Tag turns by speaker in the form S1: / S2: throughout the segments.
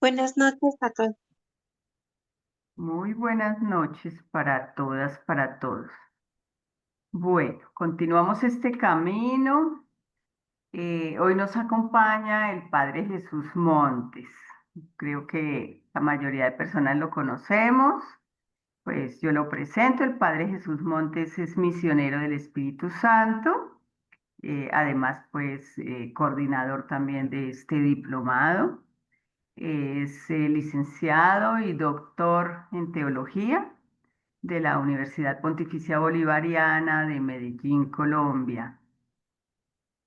S1: Buenas noches a todos.
S2: Muy buenas noches para todas, para todos. Bueno, continuamos este camino. Hoy nos acompaña el Padre Jesús Montes. Creo que la mayoría de personas lo conocemos. Pues yo lo presento. El Padre Jesús Montes es misionero del Espíritu Santo. Además, pues coordinador también de este diplomado. Es licenciado y doctor en teología de la Universidad Pontificia Bolivariana de Medellín, Colombia.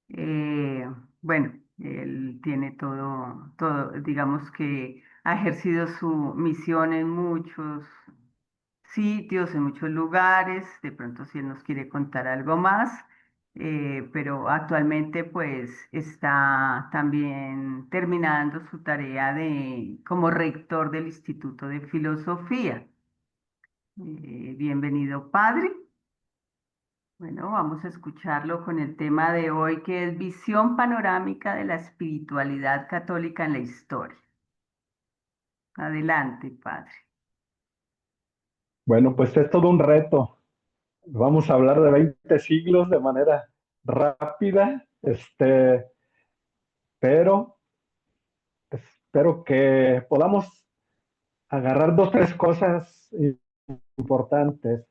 S2: Eh, bueno, él tiene todo, digamos que ha ejercido su misión en muchos sitios, en muchos lugares. De pronto, si él nos quiere contar algo más, pero actualmente pues está también terminando su tarea como rector del Instituto de Filosofía. Bienvenido, padre. Bueno, vamos a escucharlo con el tema de hoy, que es visión panorámica de la espiritualidad católica en la historia. Adelante, padre.
S3: Bueno, pues es todo un reto. Vamos a hablar de 20 siglos de manera rápida, pero espero que podamos agarrar dos, tres cosas importantes.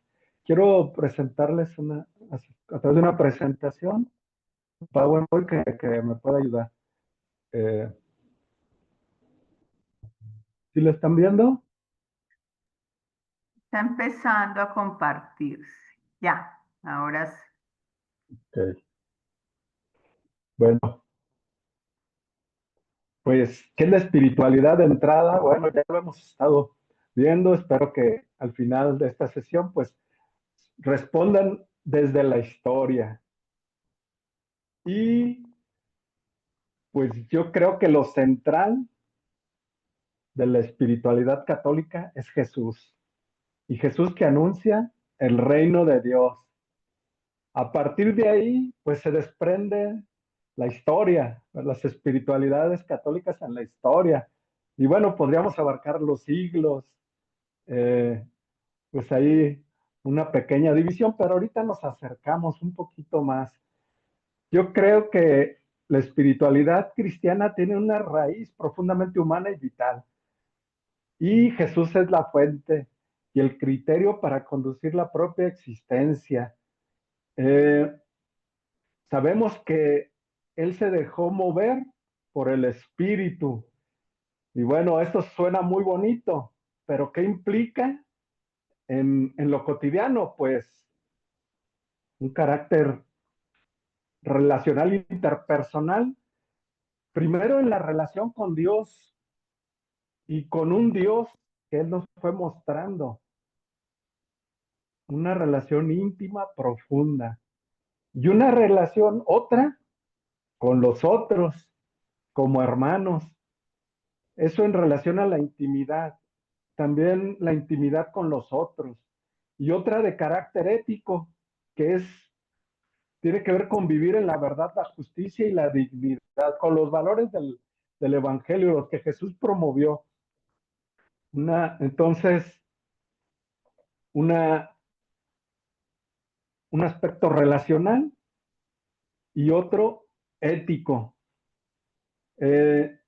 S3: Quiero presentarles a través de una presentación, PowerPoint que me pueda ayudar. Eh, ¿Sí lo están viendo?
S2: Está empezando a compartirse. Ya, ahora sí.
S3: Ok. Bueno, pues, ¿qué es la espiritualidad de entrada? Bueno, ya lo hemos estado viendo. Espero que al final de esta sesión, pues, respondan desde la historia. Y pues yo creo que lo central de la espiritualidad católica es Jesús. Y Jesús que anuncia el reino de Dios. A partir de ahí, pues se desprende la historia, las espiritualidades católicas en la historia. Y bueno, podríamos abarcar los siglos, eh, pues ahí una pequeña división, pero ahorita nos acercamos un poquito más. Yo creo que la espiritualidad cristiana tiene una raíz profundamente humana y vital. Y Jesús es la fuente y el criterio para conducir la propia existencia. Eh, Sabemos que Él se dejó mover por el Espíritu. Y bueno, esto suena muy bonito, pero ¿qué implica en lo cotidiano? Pues un carácter relacional e interpersonal. Primero en la relación con Dios y con un Dios que Él nos fue mostrando. Una relación íntima, profunda. Y una relación otra con los otros, como hermanos. Eso en relación a la intimidad. También la intimidad con los otros. Y otra de carácter ético, que tiene que ver con vivir en la verdad, la justicia y la dignidad, con los valores del Evangelio, los que Jesús promovió. Entonces, una, un aspecto relacional y otro ético. Eh,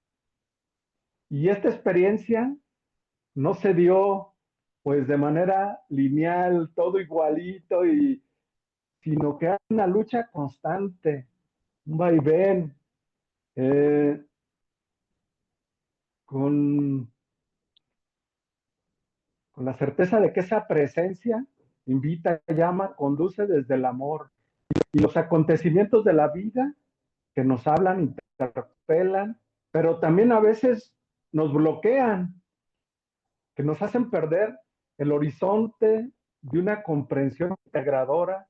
S3: y esta experiencia no se dio pues de manera lineal, todo igualito, sino que hay una lucha constante, un vaivén, eh, con, con la certeza de que esa presencia invita, llama, conduce desde el amor. Y los acontecimientos de la vida que nos hablan, interpelan, pero también a veces nos bloquean, que nos hacen perder el horizonte de una comprensión integradora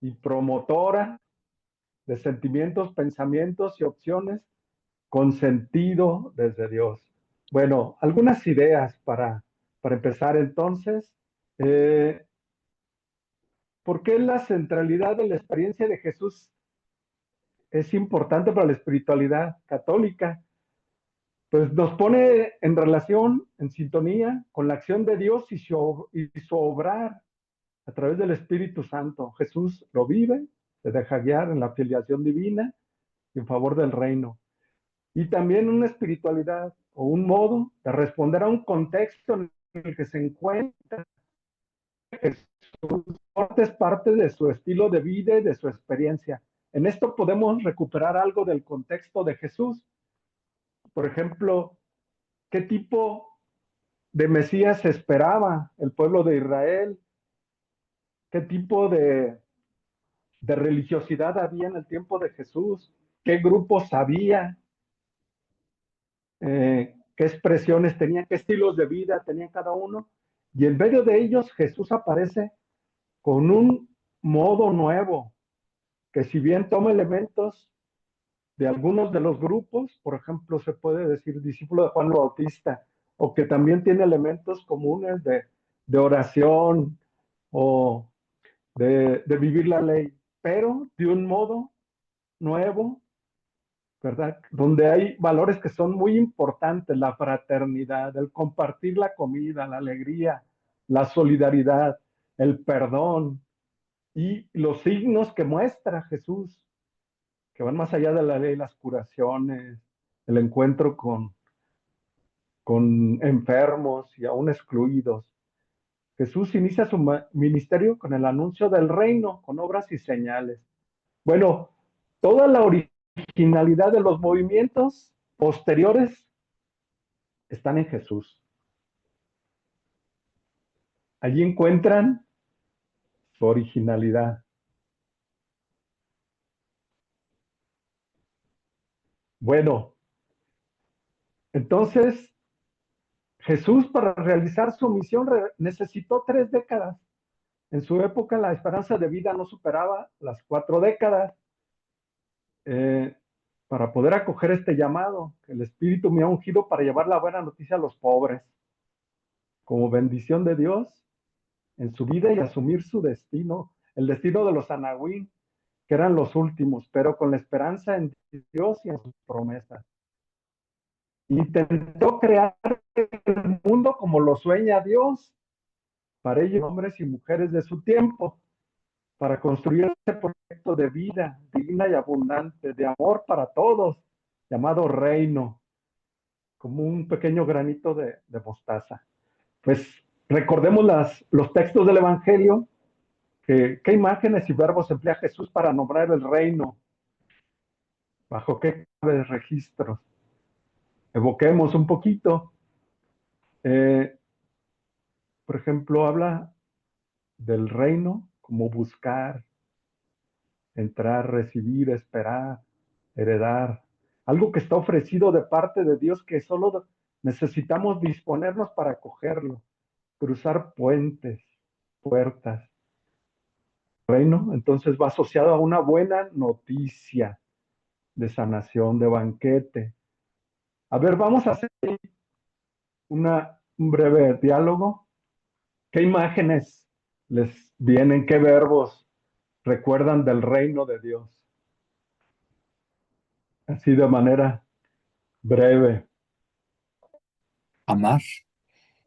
S3: y promotora de sentimientos, pensamientos y opciones con sentido desde Dios. Bueno, algunas ideas para empezar entonces. Eh, ¿Por qué la centralidad de la experiencia de Jesús es importante para la espiritualidad católica? Pues nos pone en relación, en sintonía con la acción de Dios y su obrar a través del Espíritu Santo. Jesús lo vive, se deja guiar en la filiación divina y en favor del reino. Y también una espiritualidad o un modo de responder a un contexto en el que se encuentra. Jesús es parte de su estilo de vida y de su experiencia. En esto podemos recuperar algo del contexto de Jesús. Por ejemplo, ¿qué tipo de Mesías esperaba el pueblo de Israel? ¿Qué tipo de religiosidad había en el tiempo de Jesús? ¿Qué grupos había? ¿Qué expresiones tenían? ¿Qué estilos de vida tenían cada uno? Y en medio de ellos Jesús aparece con un modo nuevo, que si bien toma elementos de algunos de los grupos, por ejemplo, se puede decir discípulo de Juan el Bautista, o que también tiene elementos comunes de oración o de vivir la ley, pero de un modo nuevo, ¿verdad? Donde hay valores que son muy importantes, la fraternidad, el compartir la comida, la alegría, la solidaridad, el perdón y los signos que muestra Jesús, que van más allá de la ley, las curaciones, el encuentro con enfermos y aún excluidos. Jesús inicia su ministerio con el anuncio del reino, con obras y señales. Bueno, toda la originalidad de los movimientos posteriores están en Jesús. Allí encuentran su originalidad. Bueno, entonces Jesús para realizar su misión necesitó 3 décadas. En su época la esperanza de vida no superaba las 4 décadas. Eh, para poder acoger este llamado, que el Espíritu me ha ungido para llevar la buena noticia a los pobres, como bendición de Dios en su vida y asumir su destino, el destino de los anahuín, que eran los últimos, pero con la esperanza en Dios y en sus promesas. Intentó crear el mundo como lo sueña Dios, para ellos hombres y mujeres de su tiempo, para construir este proyecto de vida digna y abundante, de amor para todos, llamado reino, como un pequeño granito de mostaza. Pues recordemos los textos del Evangelio, qué imágenes y verbos emplea Jesús para nombrar el reino, bajo qué registros. Evoquemos un poquito. Eh, por ejemplo, habla del reino como buscar, entrar, recibir, esperar, heredar. Algo que está ofrecido de parte de Dios que solo necesitamos disponernos para acogerlo, cruzar puentes, puertas. Reino entonces va asociado a una buena noticia de sanación, de banquete. A ver, vamos a hacer un breve diálogo. ¿Qué imágenes les vienen? ¿Qué verbos recuerdan del reino de Dios? Así de manera breve.
S1: Amar.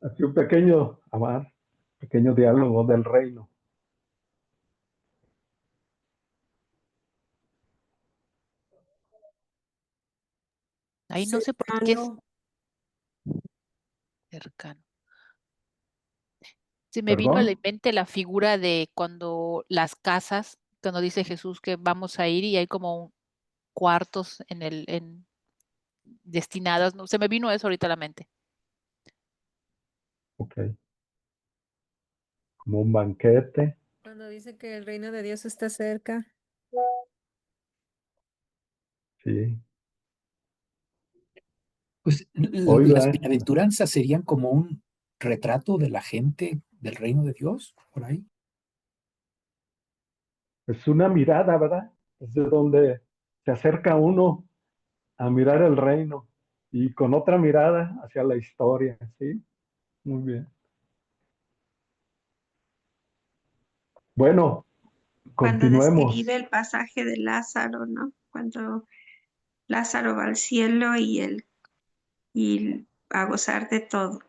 S3: Así un pequeño, amar, pequeño diálogo del reino.
S4: Ahí no sé por qué es
S5: Cercano.
S4: cercano. Se me vino a la
S3: ¿Perdón?
S4: mente la figura de cuando las casas, cuando dice Jesús que vamos a ir y hay como cuartos destinados, no, se me vino eso ahorita a la mente.
S3: Ok. Como un banquete.
S5: Cuando dice que el reino de Dios está cerca.
S3: Sí.
S1: Pues las
S3: Oiga,
S1: bienaventuranzas serían como un retrato de la gente del reino de Dios, por ahí.
S3: es una mirada, ¿verdad? Es de donde se acerca uno a mirar el reino y con otra mirada hacia la historia, ¿sí? Muy bien. Bueno,
S6: Cuando describe
S3: continuemos.
S6: el pasaje de Lázaro, ¿no? Cuando Lázaro va al cielo y él y a gozar de todo.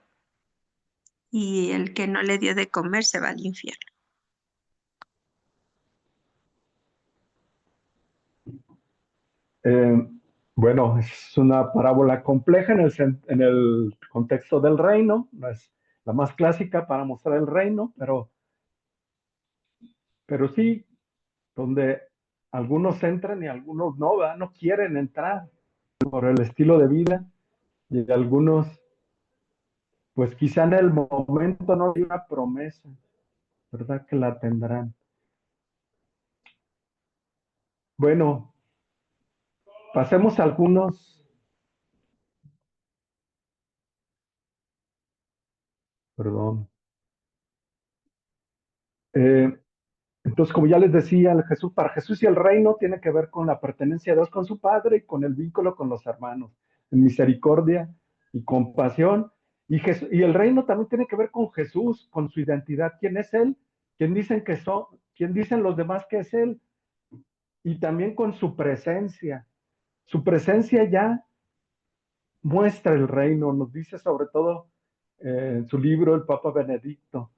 S6: Y el que no le dio de comer se va al infierno.
S3: Eh, bueno, es una parábola compleja en el contexto del reino, no es la más clásica para mostrar el reino, pero sí, donde algunos entran y algunos no, ¿verdad? No quieren entrar por el estilo de vida y algunos, pues quizá en el momento no hay una promesa, ¿verdad? Que la tendrán. Bueno, pasemos a algunos, perdón. Eh, Entonces, como ya les decía, para Jesús y el reino tiene que ver con la pertenencia a Dios con su Padre y con el vínculo con los hermanos, en misericordia y compasión. Y el reino también tiene que ver con Jesús, con su identidad. ¿Quién es Él? ¿Quién dicen que son? ¿Quién dicen los demás que es Él? Y también con su presencia. Su presencia ya muestra el reino, nos dice sobre todo en su libro el Papa Benedicto.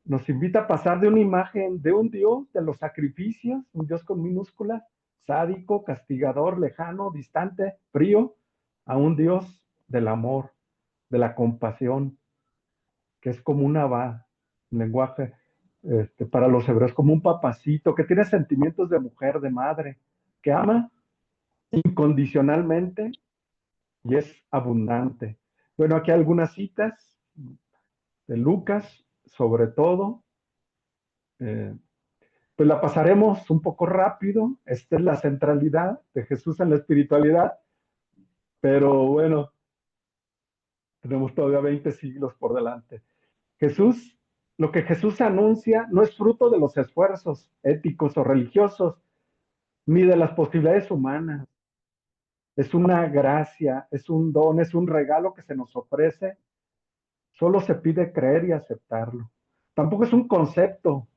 S3: Nos invita a pasar de una imagen de un Dios de los sacrificios, un Dios con minúsculas, sádico, castigador, lejano, distante, frío, a un Dios del amor, de la compasión, que es como un abba, un lenguaje para los hebreos, como un papacito, que tiene sentimientos de mujer, de madre, que ama incondicionalmente y es abundante. Bueno, aquí hay algunas citas de Lucas, sobre todo. Eh, Pues la pasaremos un poco rápido. Esta es la centralidad de Jesús en la espiritualidad, pero bueno, tenemos todavía 20 siglos por delante. Jesús, lo que Jesús anuncia no es fruto de los esfuerzos éticos o religiosos, ni de las posibilidades humanas. Es una gracia, es un don, es un regalo que se nos ofrece. Solo se pide creer y aceptarlo. Tampoco es un concepto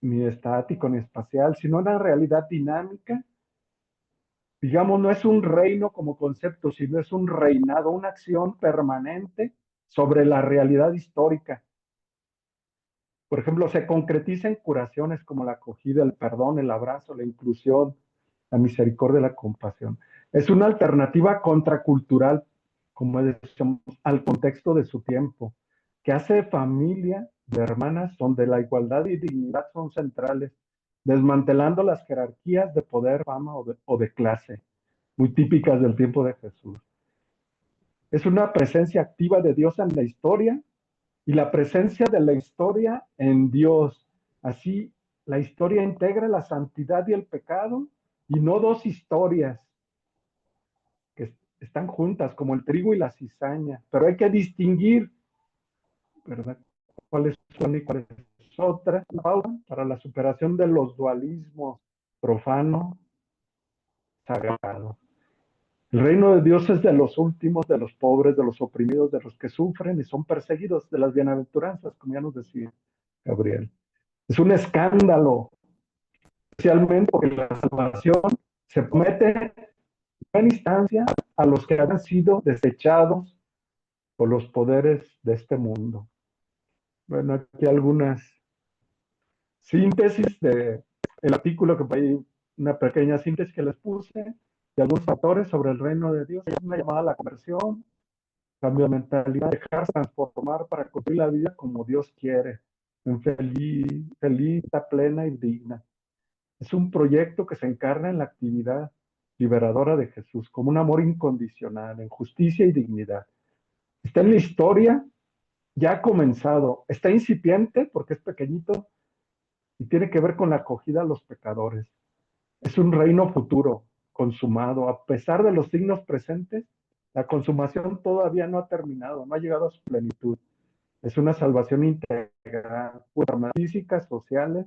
S3: ni estático ni espacial, sino una realidad dinámica. Digamos, no es un reino como concepto, sino es un reinado, una acción permanente sobre la realidad histórica. Por ejemplo, se concretiza en curaciones como la acogida, el perdón, el abrazo, la inclusión, la misericordia, la compasión. Es una alternativa contracultural, como decíamos, al contexto de su tiempo, que hace familia de hermanas donde la igualdad y dignidad son centrales, desmantelando las jerarquías de poder, fama o de clase muy típicas del tiempo de Jesús. Es una presencia activa de Dios en la historia y la presencia de la historia en Dios. Así, la historia integra la santidad y el pecado y no dos historias que están juntas, como el trigo y la cizaña. Pero hay que distinguir, ¿verdad? ¿Cuáles son y cuáles otras? Para la superación de los dualismos profano, sagrado. El reino de Dios es de los últimos, de los pobres, de los oprimidos, de los que sufren y son perseguidos, de las bienaventuranzas, como ya nos decía Gabriel. Es un escándalo, especialmente porque la salvación se promete en instancia a los que han sido desechados por los poderes de este mundo. Bueno, aquí algunas síntesis del artículo que hay una pequeña síntesis que les puse de algunos factores sobre el reino de Dios. Es una llamada a la conversión, cambio de mentalidad, dejarse transformar para construir la vida como Dios quiere, en feliz, plena y digna. Es un proyecto que se encarna en la actividad liberadora de Jesús, como un amor incondicional, en justicia y dignidad. Está en la historia, ya ha comenzado, está incipiente porque es pequeñito y tiene que ver con la acogida a los pecadores. Es un reino futuro, consumado. A pesar de los signos presentes, la consumación todavía no ha terminado, no ha llegado a su plenitud. Es una salvación integral, formas físicas, sociales,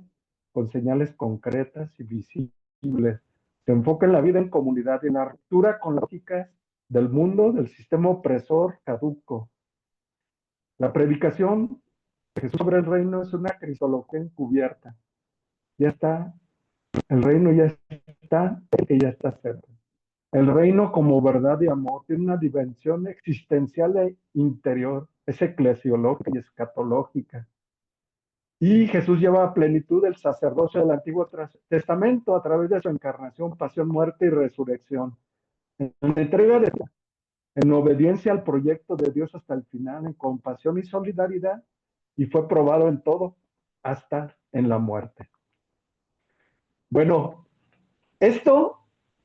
S3: con señales concretas y visibles. Se enfoca en la vida en comunidad y en la ruptura con lógicas del mundo, del sistema opresor caduco. La predicación de Jesús sobre el reino es una cristología encubierta. Ya está, el reino ya está, que ya está cerca. El reino como verdad y amor tiene una dimensión existencial e interior, es eclesiológica y escatológica. Y Jesús lleva a plenitud el sacerdocio del Antiguo Testamento a través de su encarnación, pasión, muerte y resurrección. En la entrega de en obediencia al proyecto de Dios hasta el final, en compasión y solidaridad, y fue probado en todo, hasta en la muerte. Bueno, esto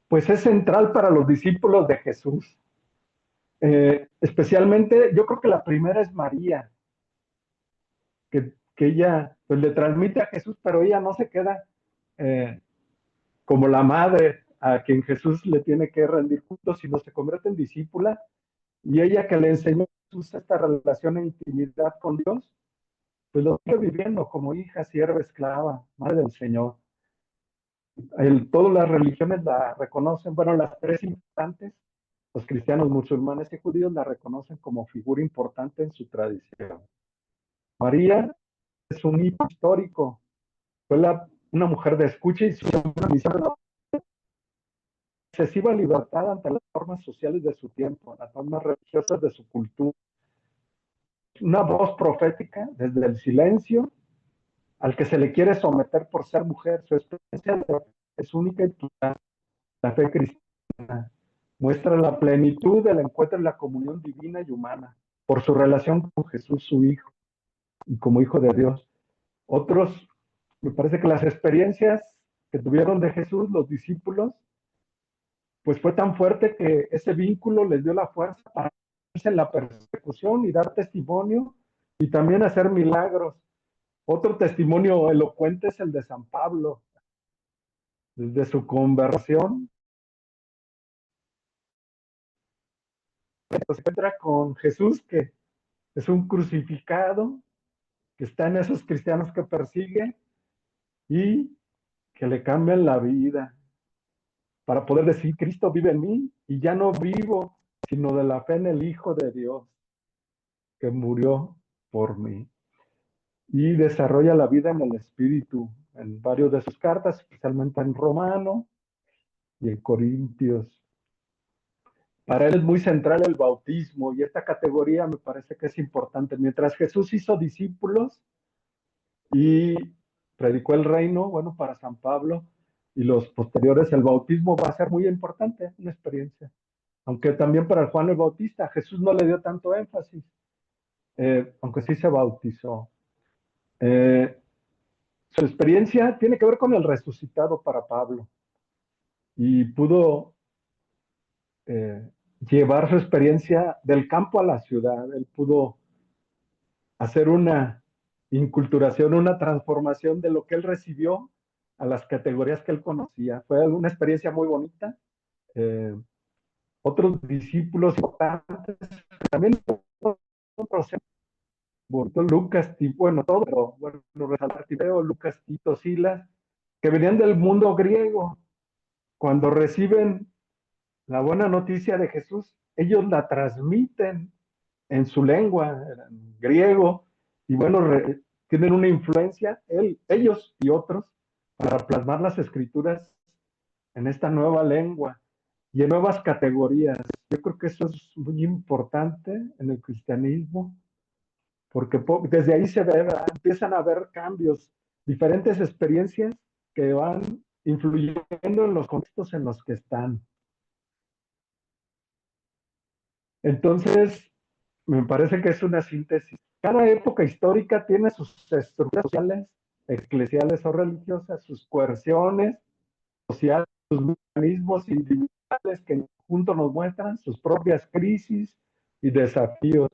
S3: pues es central para los discípulos de Jesús. Especialmente, yo creo que la primera es María, que ella pues le transmite a Jesús, pero ella no se queda como la madre a quien Jesús le tiene que rendir culto, sino se convierte en discípula, y ella que le enseñó a Jesús esta relación e intimidad con Dios, pues lo sigue viviendo como hija, sierva, esclava, madre del Señor. Todas las religiones la reconocen, bueno, las tres importantes, los cristianos, musulmanes y judíos la reconocen como figura importante en su tradición. María es un hito histórico, fue una mujer de escucha y su misión de excesiva libertad ante las normas sociales de su tiempo, las normas religiosas de su cultura. Una voz profética desde el silencio al que se le quiere someter por ser mujer. Su experiencia es única y total. La fe cristiana muestra la plenitud del encuentro en la comunión divina y humana por su relación con Jesús, su Hijo, y como Hijo de Dios. Otros, me parece que las experiencias que tuvieron de Jesús, los discípulos, pues fue tan fuerte que ese vínculo les dio la fuerza para irse en la persecución y dar testimonio y también hacer milagros. Otro testimonio elocuente es el de San Pablo. Desde su conversión, se encuentra con Jesús, que es un crucificado, que está en esos cristianos que persigue y que le cambian la vida para poder decir, Cristo vive en mí y ya no vivo, sino de la fe en el Hijo de Dios, que murió por mí. Y desarrolla la vida en el Espíritu, en varios de sus cartas, especialmente en Romano y en Corintios. Para él es muy central el bautismo y esta categoría me parece que es importante. Mientras Jesús hizo discípulos y predicó el reino, bueno, para San Pablo y los posteriores, el bautismo va a ser muy importante, una experiencia. Aunque también para Juan el Bautista, Jesús no le dio tanto énfasis, aunque sí se bautizó. Su experiencia tiene que ver con el resucitado para Pablo y pudo llevar su experiencia del campo a la ciudad. Él pudo hacer una inculturación, una transformación de lo que él recibió a las categorías que él conocía. Fue una experiencia muy bonita. Otros discípulos importantes también Lucas, bueno, todo, pero bueno, resaltar Timeo, Lucas, Tito, Silas, que venían del mundo griego. Cuando reciben la buena noticia de Jesús, ellos la transmiten en su lengua, en griego, y bueno, tienen una influencia, ellos y otros, para plasmar las escrituras en esta nueva lengua y en nuevas categorías. Yo creo que eso es muy importante en el cristianismo, porque desde ahí empiezan a haber cambios, diferentes experiencias que van influyendo en los contextos en los que están. Entonces, me parece que es una síntesis. Cada época histórica tiene sus estructuras sociales, eclesiales o religiosas, sus coerciones sociales, sus mecanismos individuales que juntos nos muestran sus propias crisis y desafíos.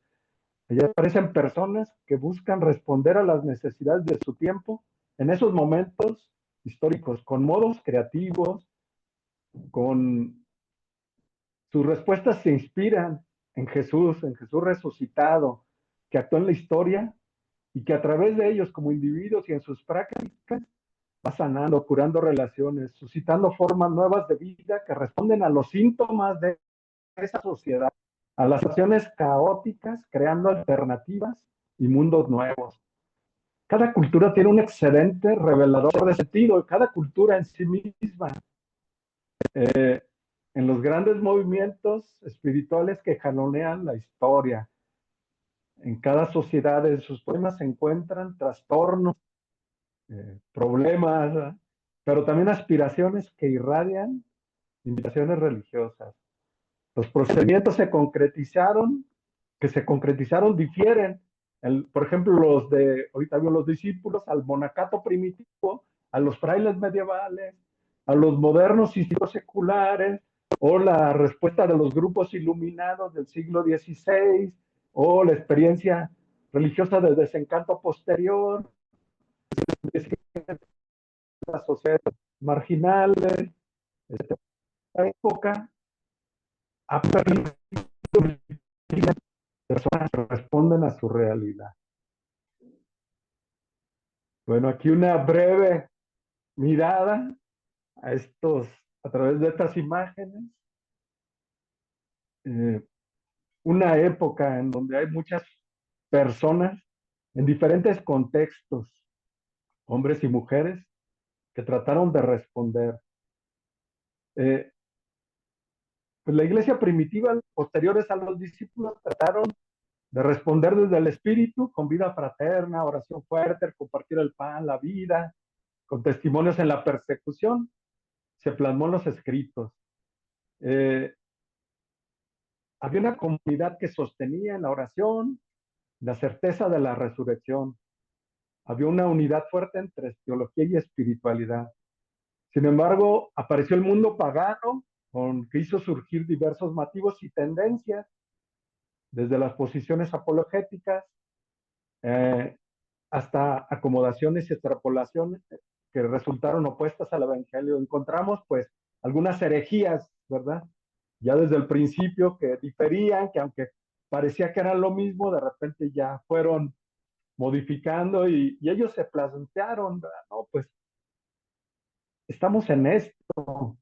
S3: Allá aparecen personas que buscan responder a las necesidades de su tiempo en esos momentos históricos, con modos creativos, con sus respuestas se inspiran en Jesús resucitado, que actuó en la historia y que a través de ellos como individuos y en sus prácticas va sanando, curando relaciones, suscitando formas nuevas de vida que responden a los síntomas de esa sociedad, a las acciones caóticas, creando alternativas y mundos nuevos. Cada cultura tiene un excedente revelador de sentido, cada cultura en sí misma en los grandes movimientos espirituales que jalonean la historia. En cada sociedad de sus poemas se encuentran trastornos, problemas, ¿verdad? Pero también aspiraciones que irradian invitaciones religiosas. Los procedimientos que se concretizaron difieren. Por ejemplo, ahorita vio los discípulos, al monacato primitivo, a los frailes medievales, a los modernos institutos seculares, o la respuesta de los grupos iluminados del siglo XVI, o la experiencia religiosa del desencanto posterior, las sociedades marginales. Esta época ha permitido que personas que responden a su realidad. Bueno, aquí una breve mirada a través de estas imágenes. Una época en donde hay muchas personas en diferentes contextos, hombres y mujeres, que trataron de responder. Pues la iglesia primitiva, posteriores a los discípulos, trataron de responder desde el espíritu, con vida fraterna, oración fuerte, compartir el pan, la vida, con testimonios en la persecución, se plasmó en los escritos. Había una comunidad que sostenía en la oración la certeza de la resurrección. Había una unidad fuerte entre teología y espiritualidad. Sin embargo, apareció el mundo pagano, que hizo surgir diversos motivos y tendencias, desde las posiciones apologéticas hasta acomodaciones y extrapolaciones que resultaron opuestas al Evangelio. Encontramos pues algunas herejías, ¿verdad? Ya desde el principio que diferían, que aunque parecía que eran lo mismo, de repente ya fueron modificando y ellos se plantearon, ¿verdad? No, pues estamos en esto.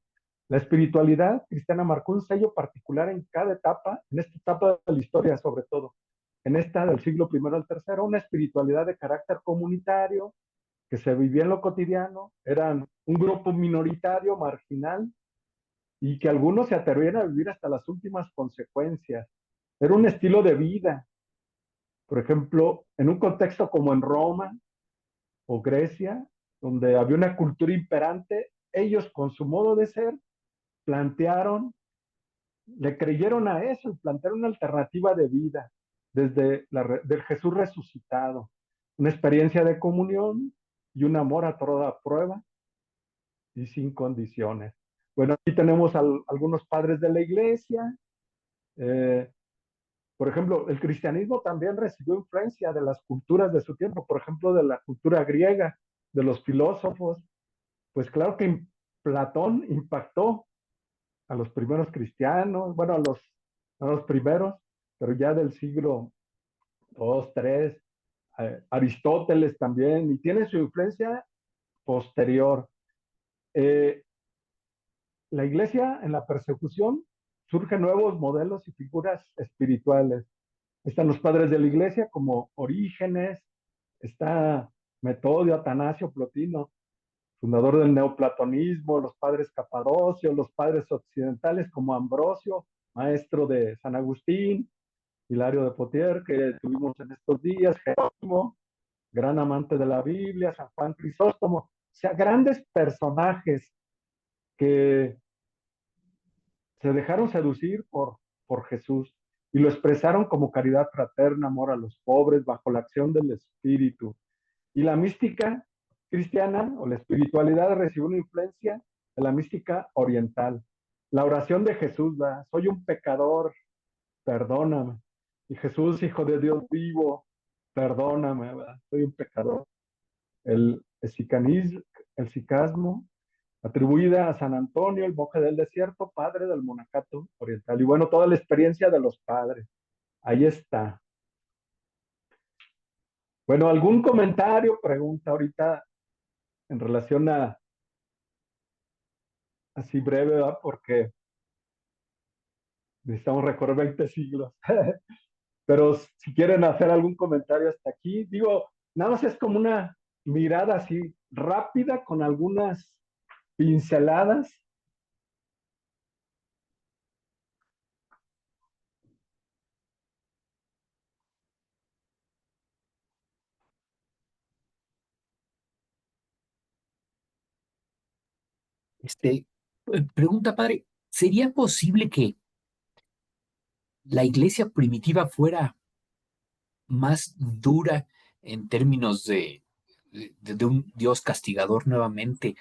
S3: La espiritualidad cristiana marcó un sello particular en cada etapa, en esta etapa de la historia sobre todo, en esta del siglo I al III, una espiritualidad de carácter comunitario que se vivía en lo cotidiano, eran un grupo minoritario, marginal, y que algunos se atrevían a vivir hasta las últimas consecuencias. Era un estilo de vida. Por ejemplo, en un contexto como en Roma o Grecia, donde había una cultura imperante, ellos con su modo de ser le creyeron a eso y plantearon una alternativa de vida del Jesús resucitado, una experiencia de comunión y un amor a toda prueba y sin condiciones. Bueno, aquí tenemos algunos padres de la iglesia. Por ejemplo, el cristianismo también recibió influencia de las culturas de su tiempo, por ejemplo, de la cultura griega, de los filósofos. Pues claro que Platón impactó a los primeros cristianos, bueno, a los primeros, pero ya del siglo II, III, Aristóteles también, y tiene su influencia posterior. La iglesia en la persecución surgen nuevos modelos y figuras espirituales. Están los padres de la iglesia como Orígenes, está Metodio, Atanasio, Plotino, fundador del neoplatonismo, los padres Capadocio, los padres occidentales como Ambrosio, maestro de San Agustín, Hilario de Poitiers, que tuvimos en estos días, Jerónimo, gran amante de la Biblia, San Juan Crisóstomo, o sea, grandes personajes que se dejaron seducir por Jesús y lo expresaron como caridad fraterna, amor a los pobres, bajo la acción del Espíritu. Y la mística cristiana o la espiritualidad recibió una influencia de la mística oriental. La oración de Jesús, ¿verdad? Soy un pecador, perdóname. Y Jesús, Hijo de Dios vivo, perdóname, ¿verdad? Soy un pecador. El sicasmo, atribuida a San Antonio, el monje del desierto, padre del monacato oriental. Y bueno, toda la experiencia de los padres. Ahí está. Bueno, ¿algún comentario, pregunta ahorita en relación así breve, ¿verdad? Porque necesitamos recorrer 20 siglos. Pero si quieren hacer algún comentario hasta aquí, digo, nada más es como una mirada así rápida con algunas pinceladas
S1: Este, pregunta, padre, ¿sería posible que la iglesia primitiva fuera más dura en términos de un Dios castigador nuevamente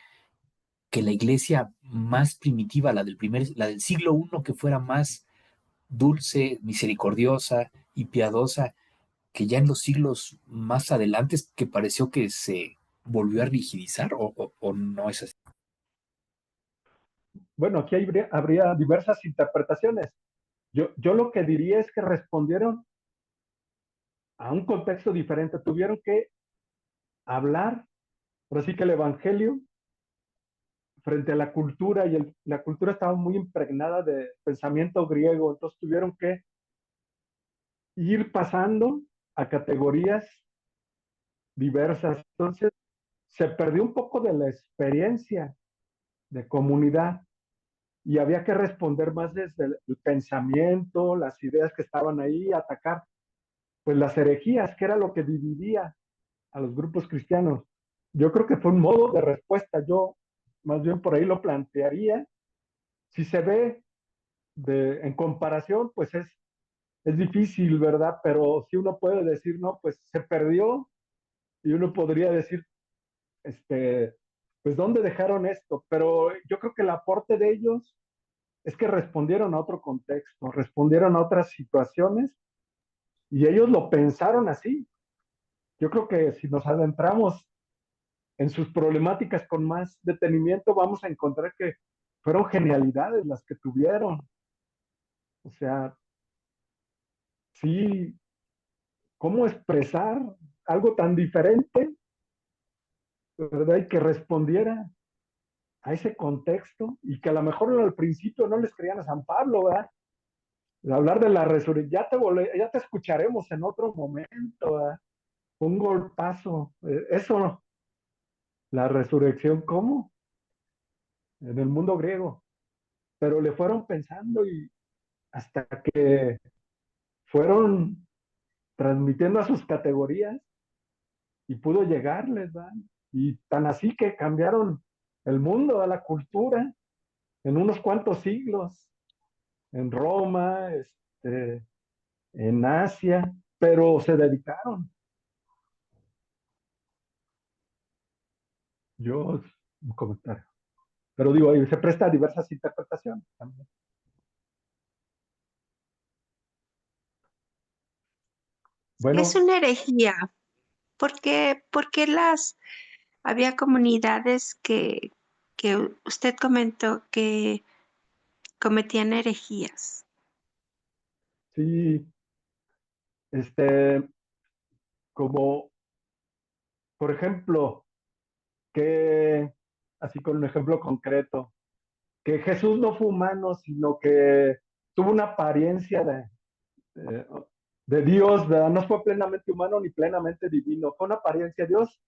S1: que la iglesia más primitiva, la del siglo I, que fuera más dulce, misericordiosa y piadosa, que ya en los siglos más adelante que pareció que se volvió a rigidizar o no es así?
S3: Bueno, aquí habría diversas interpretaciones. Yo lo que diría es que respondieron a un contexto diferente. Tuvieron que hablar, pero sí que el evangelio frente a la cultura y la cultura estaba muy impregnada de pensamiento griego, entonces tuvieron que ir pasando a categorías diversas. Entonces se perdió un poco de la experiencia de comunidad y había que responder más desde el pensamiento, las ideas que estaban ahí, atacar pues las herejías, que era lo que dividía a los grupos cristianos. Yo creo que fue un modo de respuesta. Yo más bien por ahí lo plantearía. Si se ve en comparación, pues es difícil, ¿verdad? Pero si uno puede decir, no, pues se perdió, y uno podría decir, este, pues ¿dónde dejaron esto? Pero yo creo que el aporte de ellos es que respondieron a otro contexto, respondieron a otras situaciones y ellos lo pensaron así. Yo creo que si nos adentramos en sus problemáticas con más detenimiento, vamos a encontrar que fueron genialidades las que tuvieron. O sea, sí, cómo expresar algo tan diferente, ¿verdad? Y que respondiera a ese contexto y que a lo mejor al principio no les creían a San Pablo, ¿verdad? Hablar de la resurrección, ya te escucharemos en otro momento, ¿verdad? Un golpazo, eso, la resurrección, ¿cómo? En el mundo griego, pero le fueron pensando y hasta que fueron transmitiendo a sus categorías y pudo llegarles, ¿verdad? Y tan así que cambiaron el mundo, a la cultura, en unos cuantos siglos, en Roma, en Asia, pero se dedicaron. Yo, un comentario. Pero digo, ahí se presta a diversas interpretaciones también.
S6: Es
S3: Bueno,
S6: una herejía. Por qué había comunidades que usted comentó que cometían herejías?
S3: sí, este, como, por ejemplo, que, así con un ejemplo concreto, que Jesús no fue humano, sino que tuvo una apariencia de, de Dios, ¿verdad? No fue plenamente humano ni plenamente divino, fue una apariencia. Dios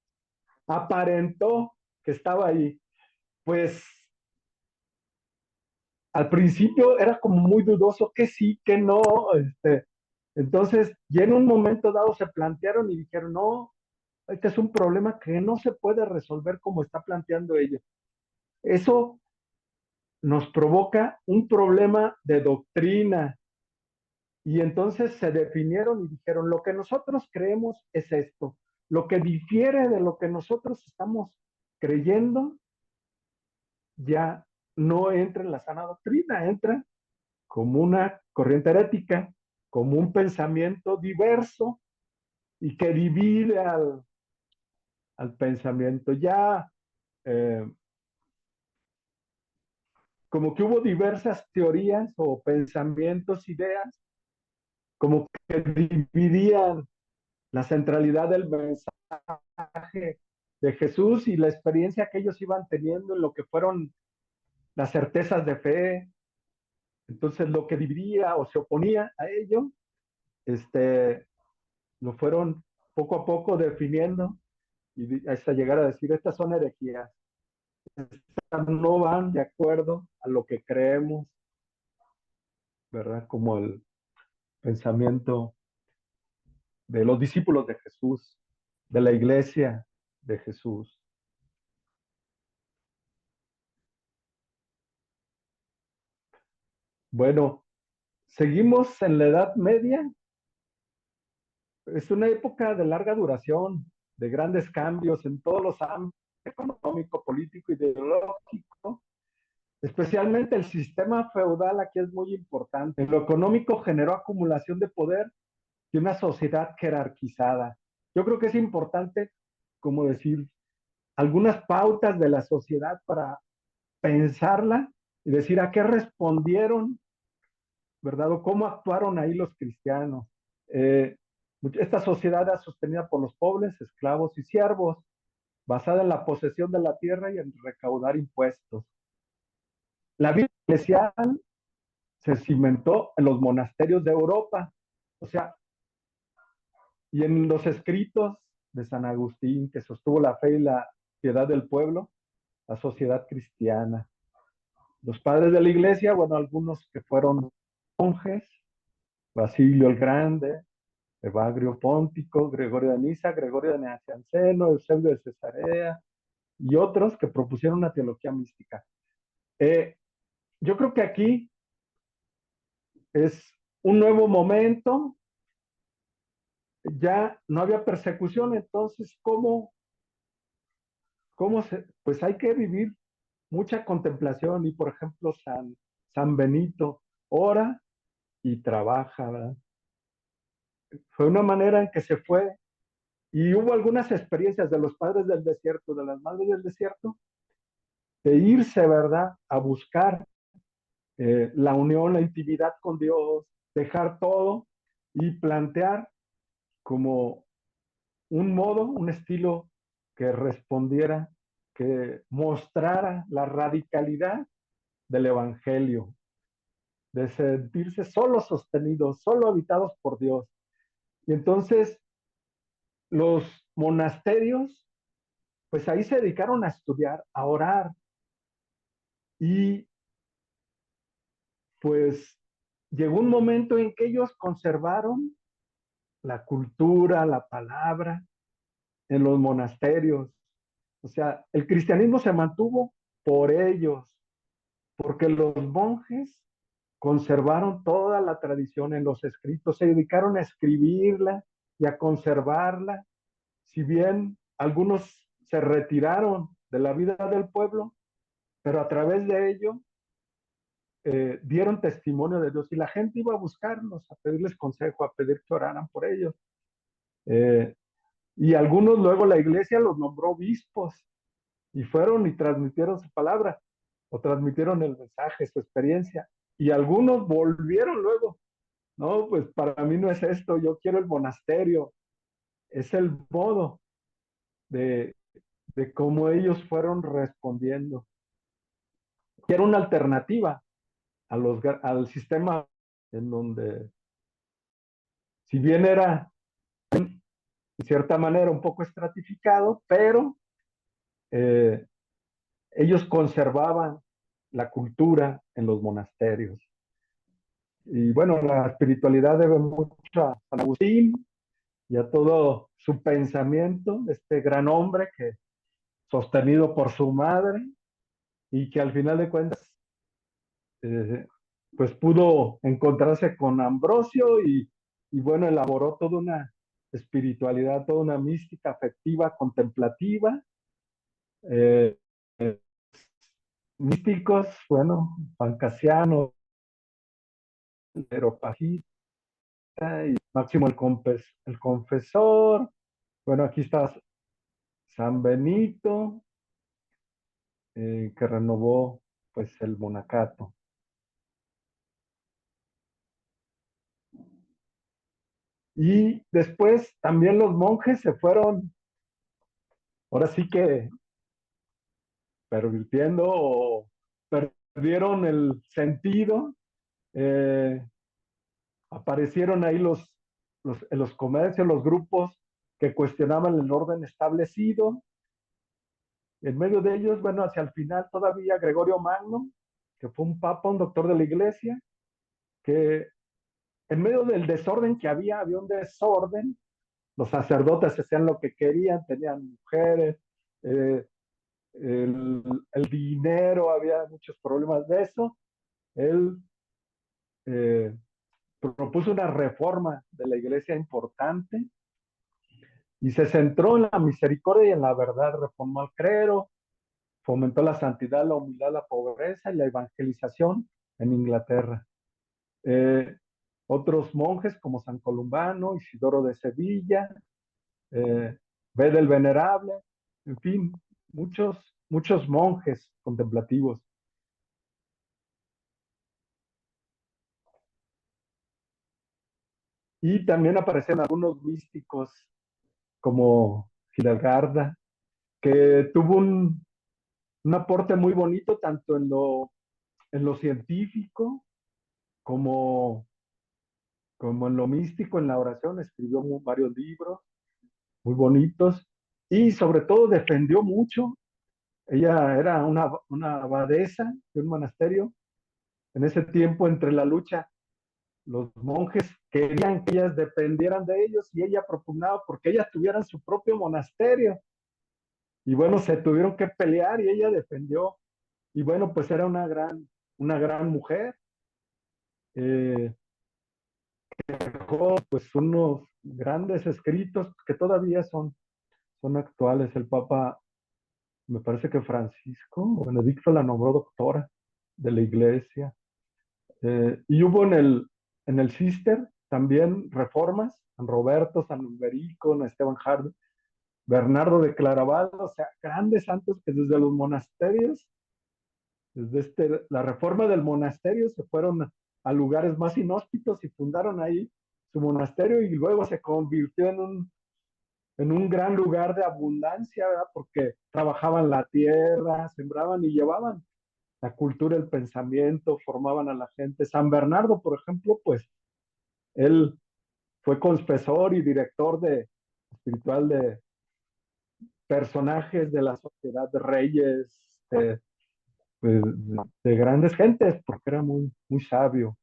S3: aparentó que estaba ahí. Pues al principio era como muy dudoso que sí, que no, entonces, y en un momento dado se plantearon y dijeron, no, este es un problema que no se puede resolver como está planteando ellos. Eso nos provoca un problema de doctrina. Y entonces se definieron y dijeron, lo que nosotros creemos es esto. Lo que difiere de lo que nosotros estamos creyendo ya no entra en la sana doctrina, entra como una corriente herética, como un pensamiento diverso y que divide al pensamiento. Ya eh, como que hubo diversas teorías o pensamientos, ideas, como que dividían la centralidad del mensaje de Jesús y la experiencia que ellos iban teniendo en lo que fueron las certezas de fe. Entonces lo que dividía o se oponía a ello, este, lo fueron poco a poco definiendo y hasta llegar a decir, estas son herejías, estas no van de acuerdo a lo que creemos, ¿verdad? Como el pensamiento de los discípulos de Jesús, de la iglesia de Jesús. Bueno, seguimos en la Edad Media. Es una época de larga duración, de grandes cambios en todos los ámbitos, económico, político, ideológico. Especialmente el sistema feudal aquí es muy importante. En lo económico generó acumulación de poder y una sociedad jerarquizada. Yo creo que es importante, como decir, algunas pautas de la sociedad para pensarla y decir a qué respondieron, ¿verdad? O cómo actuaron ahí los cristianos. Eh, esta sociedad era sostenida por los pobres, esclavos y siervos, basada en la posesión de la tierra y en recaudar impuestos. La vida eclesial se cimentó en los monasterios de Europa, o sea, y en los escritos de San Agustín, que sostuvo la fe y la piedad del pueblo, la sociedad cristiana. Los padres de la iglesia, bueno, algunos que fueron monjes, Basilio el Grande, Evagrio Póntico, Gregorio de Nisa, Gregorio de Nacianceno, Eusebio de Cesarea, y otros que propusieron una teología mística. Yo creo que aquí es un nuevo momento, ya no había persecución, entonces, pues hay que vivir mucha contemplación y, por ejemplo, San Benito ora y trabaja, ¿verdad? Fue una manera en que se fue y hubo algunas experiencias de los padres del desierto, de las madres del desierto, de irse, ¿verdad?, a buscar la unión, la intimidad con Dios, dejar todo y plantear como un modo, un estilo que respondiera, que mostrara la radicalidad del Evangelio, de sentirse solo sostenidos, solo habitados por Dios. Y entonces los monasterios, pues ahí se dedicaron a estudiar, a orar, y pues llegó un momento en que ellos conservaron la cultura, la palabra en los monasterios. O sea, el cristianismo se mantuvo por ellos, porque los monjes conservaron toda la tradición en los escritos, se dedicaron a escribirla y a conservarla. Si bien algunos se retiraron de la vida del pueblo, pero a través de ello dieron testimonio de Dios y la gente iba a buscarlos, a pedirles consejo, a pedir que oraran por ellos. Y algunos luego la iglesia los nombró obispos y fueron y transmitieron su palabra o transmitieron el mensaje, su experiencia. Y algunos volvieron luego. No, pues para mí no es esto, yo quiero el monasterio. Es el modo de, de cómo ellos fueron respondiendo. Que era una alternativa al sistema en donde, si bien era de cierta manera un poco estratificado, pero eh, ellos conservaban la cultura en los monasterios. Y bueno, la espiritualidad debe mucho a San Agustín y a todo su pensamiento, este gran hombre que sostenido por su madre y que al final de cuentas eh, pues pudo encontrarse con Ambrosio y bueno, elaboró toda una espiritualidad, toda una mística afectiva, contemplativa, eh, eh, místicos, bueno, Juan Casiano, Areopagita y Máximo el Confesor, bueno, aquí está San Benito, que renovó pues el monacato. Y después también los monjes se fueron, ahora sí que pervirtiendo o perdieron el sentido. Eh, Aparecieron ahí en los comercios, los grupos que cuestionaban el orden establecido. En medio de ellos, bueno, hacia el final todavía Gregorio Magno, que fue un papa, un doctor de la iglesia, que en medio del desorden que había un desorden, los sacerdotes hacían lo que querían, tenían mujeres, eh, el dinero, había muchos problemas de eso. Él eh, propuso una reforma de la iglesia importante y se centró en la misericordia y en la verdad. Reformó el clero, fomentó la santidad, la humildad, la pobreza y la evangelización en Inglaterra. Eh, Otros monjes como San Columbano, Isidoro de Sevilla, Beda el Venerable, en fin, muchos monjes contemplativos. Y también aparecen algunos místicos como Hildegarda, que tuvo un aporte muy bonito tanto en lo científico como, como en lo místico, en la oración. Escribió varios libros muy bonitos y sobre todo defendió mucho. Ella era una abadesa de un monasterio. En ese tiempo, entre la lucha, los monjes querían que ellas dependieran de ellos y ella propugnaba porque ellas tuvieran su propio monasterio. Y bueno, se tuvieron que pelear y ella defendió. Y bueno, pues era una gran mujer. Eh, Dejó pues unos grandes escritos que todavía son actuales. El Papa, me parece que Francisco o Benedicto la nombró doctora de la iglesia. Y hubo en el Cister también reformas, San Roberto, San Alberico, San Esteban Jardo, Bernardo de Claraval, o sea, grandes santos que desde los monasterios, la reforma del monasterio, se fueron a lugares más inhóspitos y fundaron ahí su monasterio y luego se convirtió en un gran lugar de abundancia, ¿verdad? Porque trabajaban la tierra, sembraban y llevaban la cultura, el pensamiento, formaban a la gente. San Bernardo, por ejemplo, pues él fue confesor y director espiritual de personajes de la sociedad, de reyes, pues, de grandes gentes, porque era muy sabio.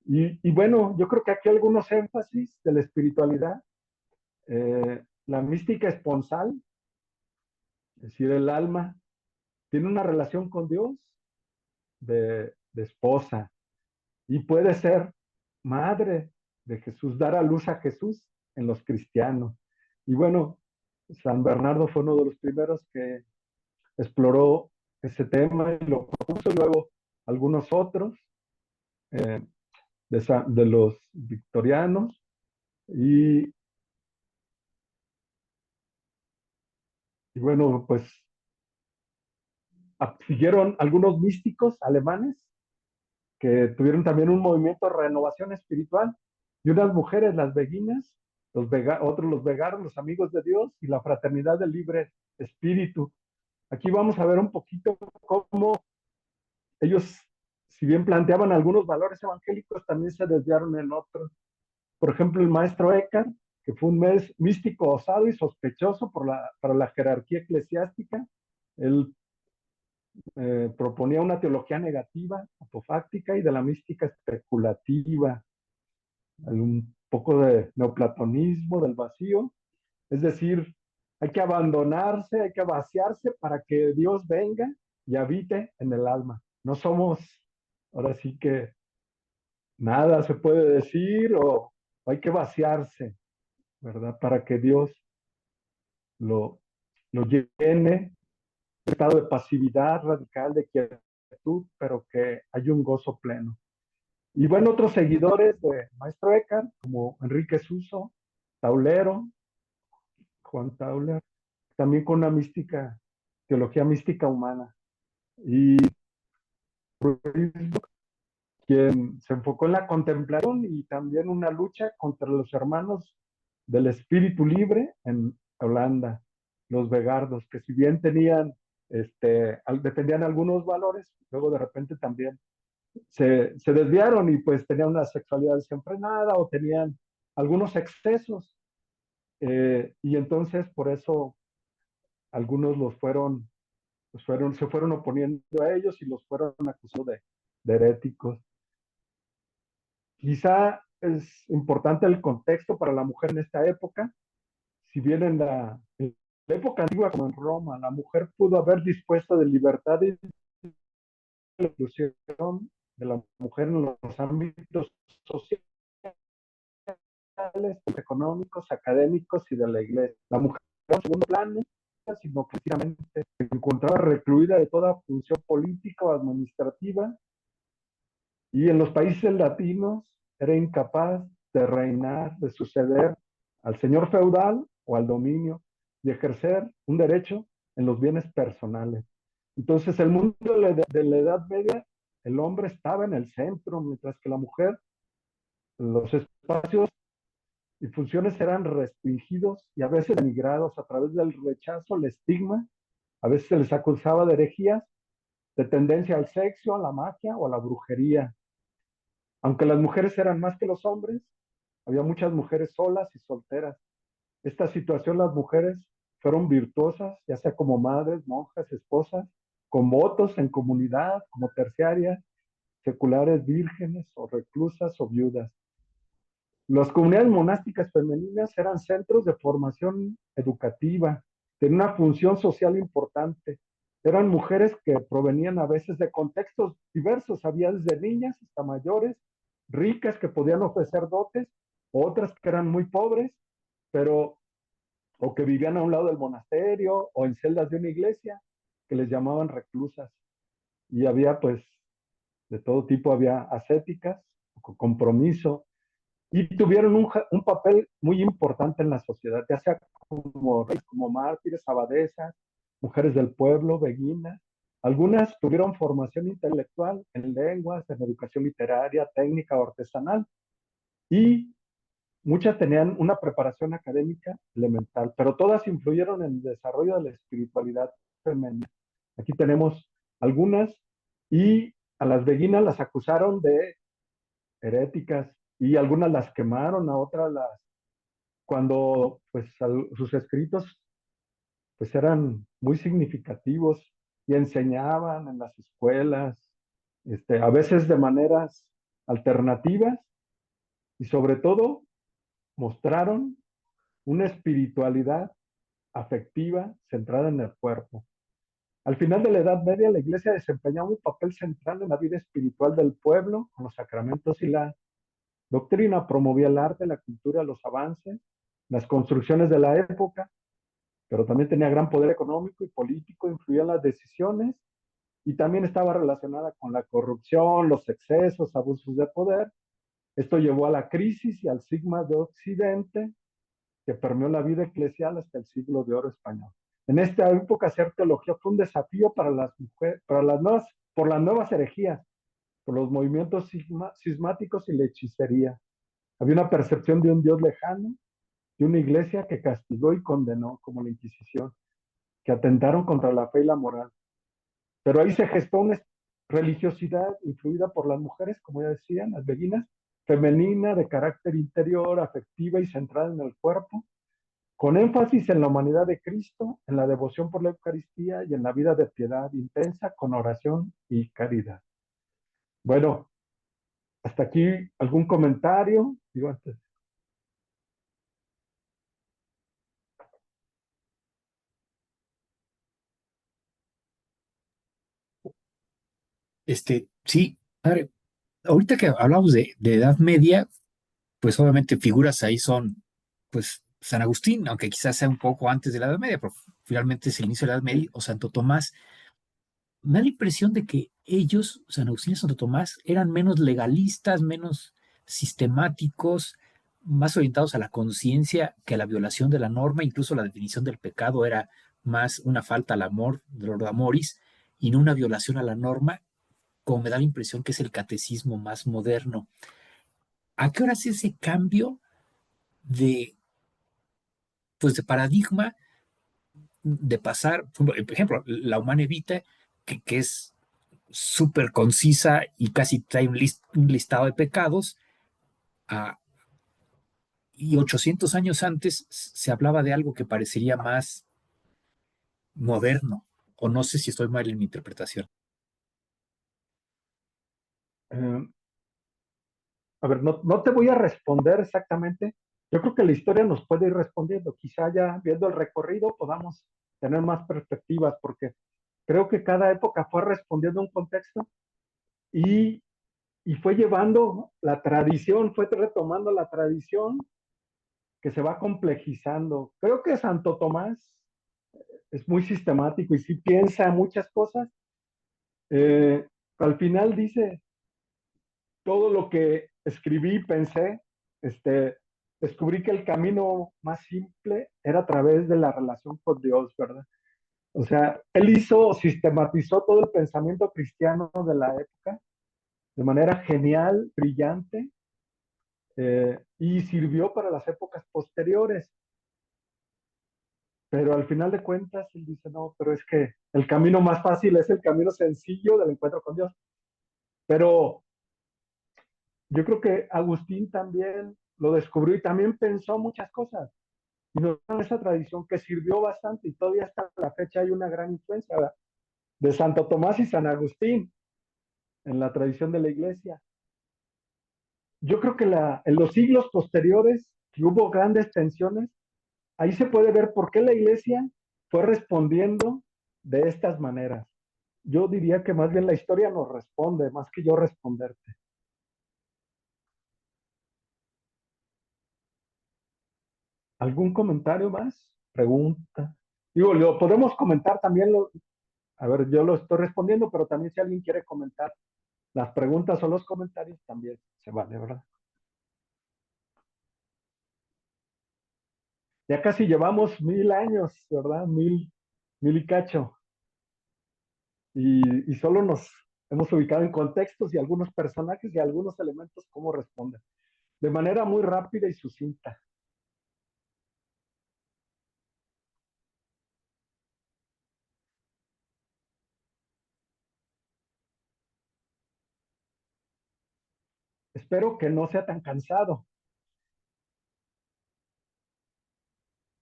S3: Y bueno, yo creo que aquí algunos énfasis de la espiritualidad, la mística esponsal, es decir, el alma, tiene una relación con Dios de esposa y puede ser madre de Jesús, dar a luz a Jesús en los cristianos. Y bueno, San Bernardo fue uno de los primeros que exploró ese tema y lo propuso, y luego algunos otros eh, de los victorianos. Y, y bueno, pues siguieron algunos místicos alemanes que tuvieron también un movimiento de renovación espiritual, y unas mujeres, las beguinas, otros los vegaros, los amigos de Dios, y la fraternidad del libre espíritu. Aquí vamos a ver un poquito cómo ellos, si bien planteaban algunos valores evangélicos, también se desviaron en otros. Por ejemplo, el maestro Eckhart, que fue un místico osado y sospechoso para la jerarquía eclesiástica. Él proponía una teología negativa, apofáctica y de la mística especulativa, un poco de neoplatonismo, del vacío. Es decir, hay que abandonarse, hay que vaciarse para que Dios venga y habite en el alma. No somos, ahora sí que nada se puede decir, o hay que vaciarse, ¿verdad? Para que Dios lo, lo llene, un estado de pasividad radical, de quietud, pero que hay un gozo pleno. Y bueno, otros seguidores de Maestro Eckhart, como Enrique Suso, Taulero, Juan Tauler, también con una mística, teología mística humana. Y quien se enfocó en la contemplación y también una lucha contra los hermanos del espíritu libre en Holanda, los vegardos, que si bien tenían, defendían algunos valores, luego de repente también se desviaron y pues tenían una sexualidad desenfrenada o tenían algunos excesos. Y entonces por eso algunos se fueron oponiendo a ellos y los fueron acusando de heréticos. Quizá es importante el contexto para la mujer en esta época. Si bien en la época antigua, como en Roma, la mujer pudo haber dispuesto de libertad y de inclusión de la mujer en los ámbitos sociales, económicos, académicos y de la iglesia. La mujer en segundo plano, sino que precisamente se encontraba recluida de toda función política o administrativa, y en los países latinos era incapaz de reinar, de suceder al señor feudal o al dominio y ejercer un derecho en los bienes personales. Entonces, el mundo de la Edad Media, el hombre estaba en el centro, mientras que la mujer, los espacios y funciones eran restringidos y a veces denigrados a través del rechazo, el estigma. A veces se les acusaba de herejías, de tendencia al sexo, a la magia o a la brujería. Aunque las mujeres eran más que los hombres, había muchas mujeres solas y solteras. Esta situación, las mujeres fueron virtuosas, ya sea como madres, monjas, esposas, con votos en comunidad, como terciarias, seculares, vírgenes o reclusas o viudas. Las comunidades monásticas femeninas eran centros de formación educativa, tenían una función social importante. Eran mujeres que provenían a veces de contextos diversos, había desde niñas hasta mayores, ricas que podían ofrecer dotes, otras que eran muy pobres, pero o que vivían a un lado del monasterio o en celdas de una iglesia, que les llamaban reclusas. Y había pues de todo tipo, había ascéticas, con compromiso, y tuvieron un papel muy importante en la sociedad, ya sea como reyes, como mártires, abadesas, mujeres del pueblo, beguinas. Algunas tuvieron formación intelectual en lenguas, en educación literaria, técnica o artesanal, y muchas tenían una preparación académica elemental, pero todas influyeron en el desarrollo de la espiritualidad femenina. Aquí tenemos algunas, y a las beguinas las acusaron de heréticas y algunas las quemaron, a otras cuando pues sus escritos pues eran muy significativos y enseñaban en las escuelas, a veces de maneras alternativas, y sobre todo mostraron una espiritualidad afectiva centrada en el cuerpo. Al final de la Edad Media, la Iglesia desempeñaba un papel central en la vida espiritual del pueblo, con los sacramentos y la doctrina. Promovía el arte, la cultura, los avances, las construcciones de la época, pero también tenía gran poder económico y político, influía en las decisiones, y también estaba relacionada con la corrupción, los excesos, abusos de poder. Esto llevó a la crisis y al cisma de Occidente, que permeó la vida eclesial hasta el siglo de oro español. En esta época hacer teología fue un desafío para las mujeres, por las nuevas herejías, por los movimientos cismáticos y la hechicería. Había una percepción de un Dios lejano y una iglesia que castigó y condenó, como la Inquisición, que atentaron contra la fe y la moral. Pero ahí se gestó una religiosidad influida por las mujeres, como ya decían, las beguinas, femenina, de carácter interior, afectiva y centrada en el cuerpo, con énfasis en la humanidad de Cristo, en la devoción por la Eucaristía y en la vida de piedad intensa con oración y caridad. Bueno, hasta aquí algún comentario. Digo antes.
S1: Sí, padre, ahorita que hablamos de Edad Media, pues obviamente figuras ahí son, pues, San Agustín, aunque quizás sea un poco antes de la Edad Media, pero finalmente es el inicio de la Edad Media, o Santo Tomás. Me da la impresión de que ellos, San Agustín y Santo Tomás, eran menos legalistas, menos sistemáticos, más orientados a la conciencia que a la violación de la norma. Incluso la definición del pecado era más una falta al amor, del ordo amoris, y no una violación a la norma, como me da la impresión que es el catecismo más moderno. ¿A qué hora hace ese cambio de, pues, de paradigma, de pasar, por ejemplo, la Humane Vitae, que es súper concisa y casi trae un listado de pecados, a, y 800 años antes se hablaba de algo que parecería más moderno, o no sé si estoy mal en mi interpretación?
S3: Eh, a ver, no te voy a responder exactamente. Yo creo que la historia nos puede ir respondiendo. Quizá ya viendo el recorrido podamos tener más perspectivas, porque creo que cada época fue respondiendo a un contexto, y y fue llevando la tradición, fue retomando la tradición que se va complejizando. Creo que Santo Tomás es muy sistemático y sí piensa muchas cosas. Al final dice, todo lo que escribí, pensé, descubrí que el camino más simple era a través de la relación con Dios, ¿verdad? O sea, él sistematizó todo el pensamiento cristiano de la época de manera genial, brillante, y sirvió para las épocas posteriores. Pero al final de cuentas, él dice, no, pero es que el camino más fácil es el camino sencillo del encuentro con Dios. Pero yo creo que Agustín también lo descubrió y también pensó muchas cosas. Y nos da esa tradición que sirvió bastante y todavía hasta la fecha hay una gran influencia, ¿verdad?, de Santo Tomás y San Agustín en la tradición de la iglesia. Yo creo que en los siglos posteriores, que hubo grandes tensiones, ahí se puede ver por qué la iglesia fue respondiendo de estas maneras. Yo diría que más bien la historia nos responde, más que yo responderte. ¿Algún comentario más? Pregunta. Digo, lo podemos comentar también, a ver, yo lo estoy respondiendo, pero también si alguien quiere comentar las preguntas o los comentarios, también se vale, ¿verdad? Ya casi llevamos 1000 años, ¿verdad? Mil y cacho. Y solo nos hemos ubicado en contextos y algunos personajes y algunos elementos cómo responden. De manera muy rápida y sucinta. Espero que no sea tan cansado.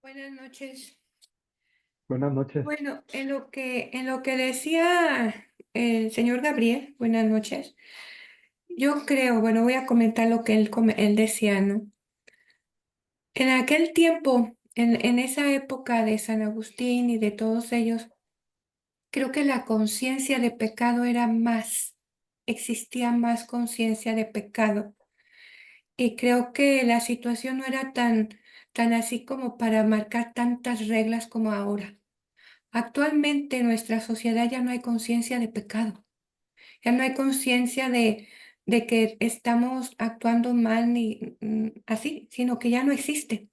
S5: Buenas noches.
S3: Buenas noches.
S5: Bueno, en lo que decía el señor Gabriel, buenas noches. Yo creo, bueno, voy a comentar lo que él decía, ¿no? En aquel tiempo, en esa época de San Agustín y de todos ellos, creo que la conciencia de pecado era más, existía más conciencia de pecado. Y creo que la situación no era tan así como para marcar tantas reglas como ahora. Actualmente en nuestra sociedad ya no hay conciencia de pecado, ya no hay conciencia de que estamos actuando mal ni así, sino que ya no existe.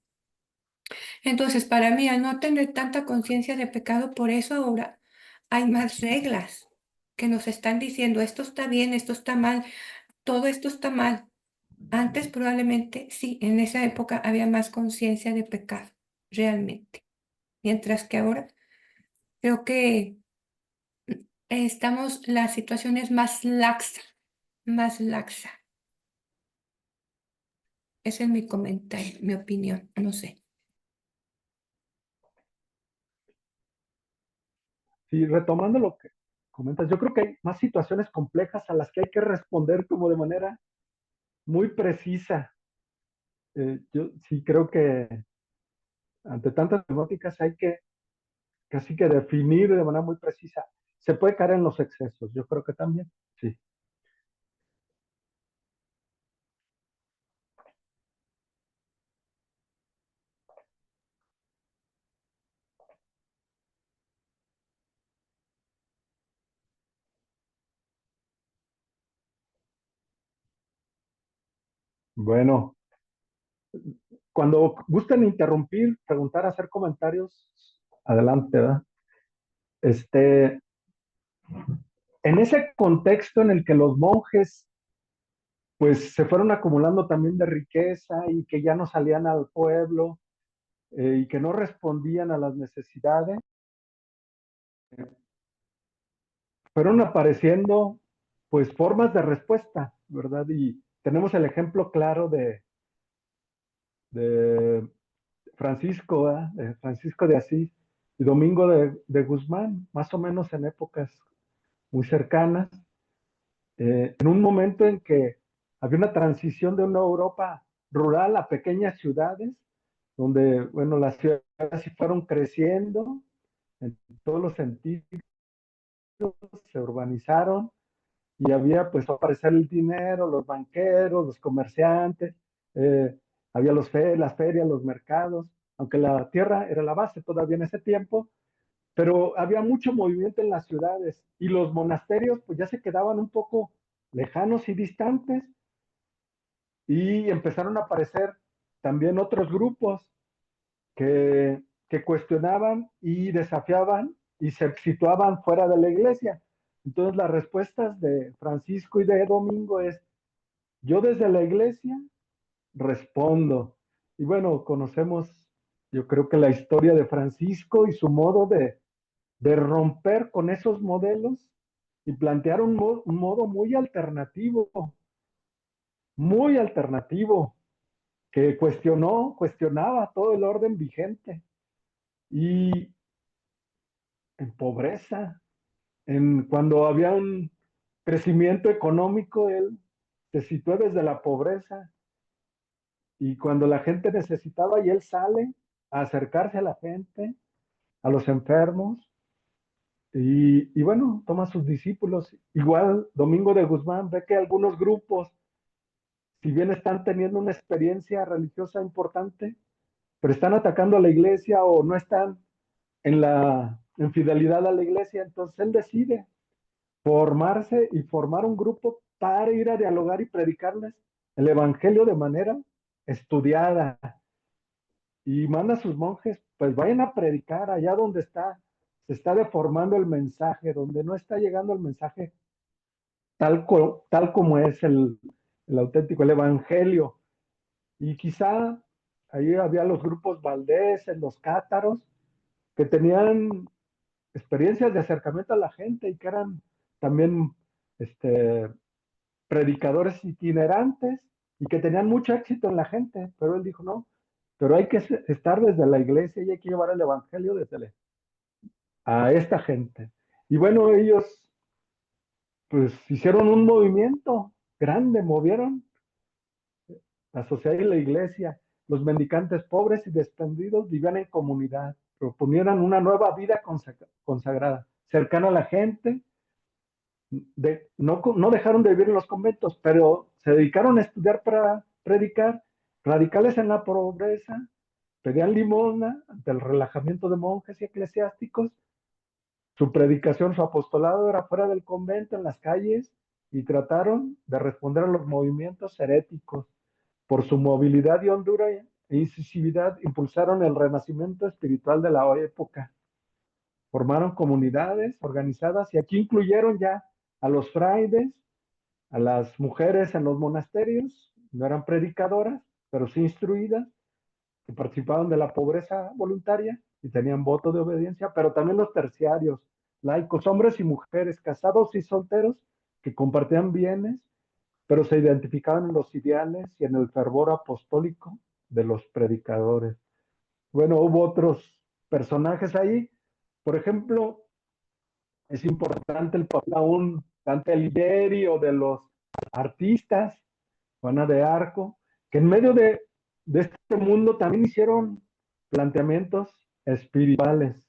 S5: Entonces, para mí, al no tener tanta conciencia de pecado, por eso ahora hay más reglas que nos están diciendo, esto está bien, esto está mal, todo esto está mal. Antes probablemente sí, en esa época había más conciencia de pecado, realmente. Mientras que ahora creo que la situación es más laxa, más laxa. Ese es mi comentario, mi opinión, no sé.
S3: Sí, retomando lo que comentas, yo creo que hay más situaciones complejas a las que hay que responder como de manera muy precisa. Yo sí creo que ante tantas temáticas hay que casi que definir de manera muy precisa. Se puede caer en los excesos, yo creo que también, sí. Bueno, cuando gusten interrumpir, preguntar, hacer comentarios, adelante, ¿verdad? Este, en ese contexto en el que los monjes pues se fueron acumulando también de riqueza y que ya no salían al pueblo, y que no respondían a las necesidades, fueron apareciendo pues formas de respuesta, ¿verdad? Y tenemos el ejemplo claro de Francisco, ¿verdad?, de Francisco de Asís y Domingo de Guzmán, más o menos en épocas muy cercanas, en un momento en que había una transición de una Europa rural a pequeñas ciudades, donde, bueno, las ciudades sí fueron creciendo en todos los sentidos, se urbanizaron, y había pues aparecer el dinero, los banqueros, los comerciantes, eh, había las ferias, los mercados, aunque la tierra era la base todavía en ese tiempo, pero había mucho movimiento en las ciudades y los monasterios pues ya se quedaban un poco lejanos y distantes y empezaron a aparecer también otros grupos que cuestionaban y desafiaban y se situaban fuera de la iglesia. Entonces las respuestas de Francisco y de Domingo es, yo desde la iglesia respondo. Y bueno, conocemos, yo creo que la historia de Francisco y su modo de romper con esos modelos y plantear un modo muy alternativo, que cuestionaba todo el orden vigente. Y en pobreza, cuando había un crecimiento económico, él se situó desde la pobreza y cuando la gente necesitaba y él sale a acercarse a la gente, a los enfermos y bueno, toma a sus discípulos. Igual Domingo de Guzmán ve que algunos grupos, si bien están teniendo una experiencia religiosa importante, pero están atacando a la iglesia o no están en fidelidad a la iglesia, entonces él decide formarse y formar un grupo para ir a dialogar y predicarles el evangelio de manera estudiada y manda a sus monjes, pues vayan a predicar allá donde se está deformando el mensaje, donde no está llegando el mensaje tal como es el auténtico, el evangelio. Y quizá ahí había los grupos Valdés, los cátaros, que tenían experiencias de acercamiento a la gente y que eran también este, predicadores itinerantes y que tenían mucho éxito en la gente, pero él dijo, no, pero hay que estar desde la iglesia y hay que llevar el evangelio a esta gente. Y bueno, ellos pues hicieron un movimiento grande, movieron la sociedad y la iglesia. Los mendicantes pobres y desprendidos vivían en comunidad, proponían una nueva vida consagrada, cercana a la gente, no dejaron de vivir en los conventos, pero se dedicaron a estudiar para predicar, radicales en la pobreza, pedían limosna ante el relajamiento de monjes y eclesiásticos. Su predicación, su apostolado era fuera del convento, en las calles, y trataron de responder a los movimientos heréticos. Por su movilidad y hondura e incisividad, impulsaron el renacimiento espiritual de la época. Formaron comunidades organizadas y aquí incluyeron ya a los frailes, a las mujeres en los monasterios, no eran predicadoras, pero sí instruidas, que participaban de la pobreza voluntaria y tenían voto de obediencia, pero también los terciarios, laicos, hombres y mujeres, casados y solteros, que compartían bienes, pero se identificaban en los ideales y en el fervor apostólico de los predicadores. Bueno, hubo otros personajes ahí, por ejemplo, es importante el papel aún Dante Alighieri o de los artistas, Juana de Arco, que en medio de este mundo también hicieron planteamientos espirituales.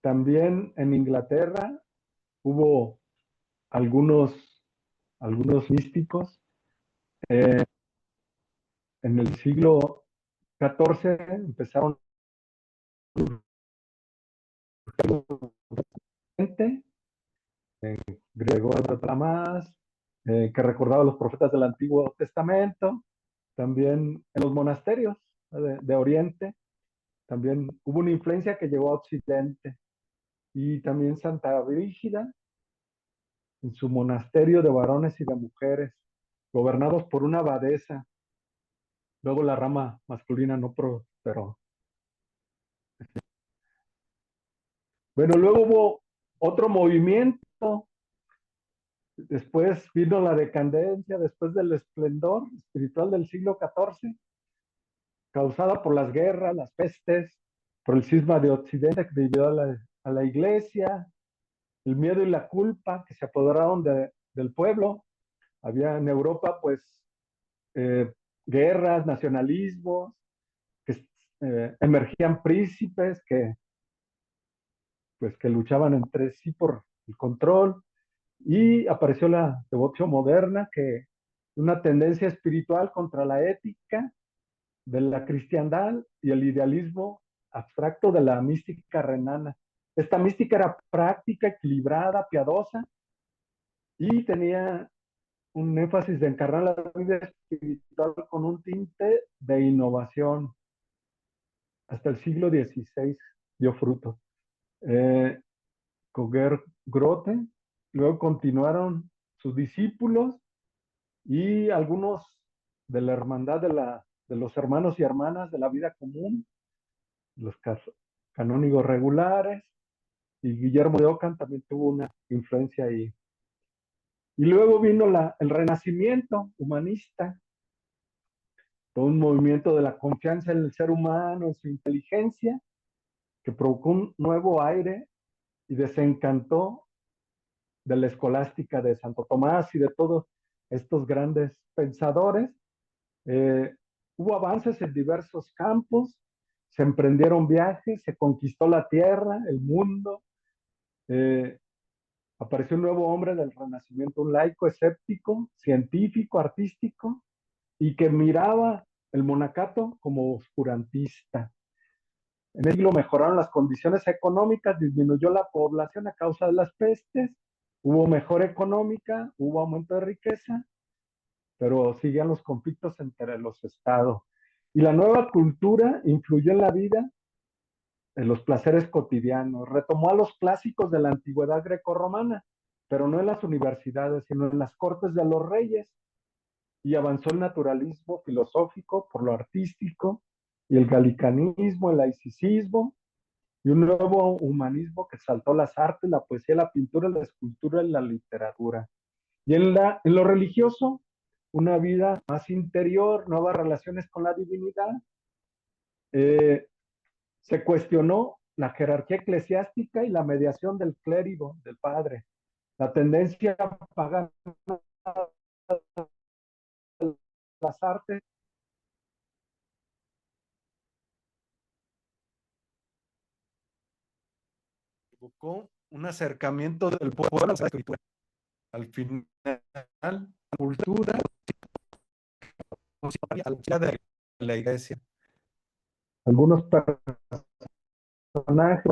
S3: También en Inglaterra hubo algunos, algunos místicos. En el siglo XIV empezaron gente, Gregorio de Palamas, que recordaba a los profetas del Antiguo Testamento, también en los monasterios de Oriente, también hubo una influencia que llegó a Occidente, y también Santa Brígida, en su monasterio de varones y de mujeres, gobernados por una abadesa. Luego la rama masculina no prosperó. Bueno, luego hubo otro movimiento, después vino la decadencia, después del esplendor espiritual del siglo XIV, causada por las guerras, las pestes, por el cisma de Occidente que dividió a la iglesia, el miedo y la culpa que se apoderaron del pueblo. Había en Europa, pues, eh, guerras, nacionalismos, que emergían príncipes que luchaban entre sí por el control. Y apareció la devoción moderna, que una tendencia espiritual contra la ética de la cristiandad y el idealismo abstracto de la mística renana. Esta mística era práctica, equilibrada, piadosa y tenía un énfasis de encarnar la vida espiritual con un tinte de innovación. Hasta el siglo XVI dio fruto. Coger Grote, luego continuaron sus discípulos y algunos de la hermandad de los hermanos y hermanas de la vida común, los canónigos regulares, y Guillermo de Ockham también tuvo una influencia ahí. Y luego vino el Renacimiento humanista, todo un movimiento de la confianza en el ser humano, en su inteligencia, que provocó un nuevo aire y desencantó de la escolástica de Santo Tomás y de todos estos grandes pensadores. Hubo avances en diversos campos, se emprendieron viajes, se conquistó la tierra, el mundo, apareció un nuevo hombre del Renacimiento, un laico escéptico, científico, artístico, y que miraba el monacato como oscurantista. En el siglo mejoraron las condiciones económicas, disminuyó la población a causa de las pestes, hubo mejora económica, hubo aumento de riqueza, pero siguen los conflictos entre los estados. Y la nueva cultura influyó en la vida, en los placeres cotidianos, retomó a los clásicos de la antigüedad grecorromana, pero no en las universidades, sino en las cortes de los reyes, y avanzó el naturalismo filosófico por lo artístico, y el galicanismo, el laicismo, y un nuevo humanismo que saltó las artes, la poesía, la pintura, la escultura y la literatura. Y en lo religioso, una vida más interior, nuevas relaciones con la divinidad. Se cuestionó la jerarquía eclesiástica y la mediación del clérigo, del padre. La tendencia pagana de las artes provocó un acercamiento del pueblo a la escritura. Al final, la cultura a la iglesia. Algunos personajes,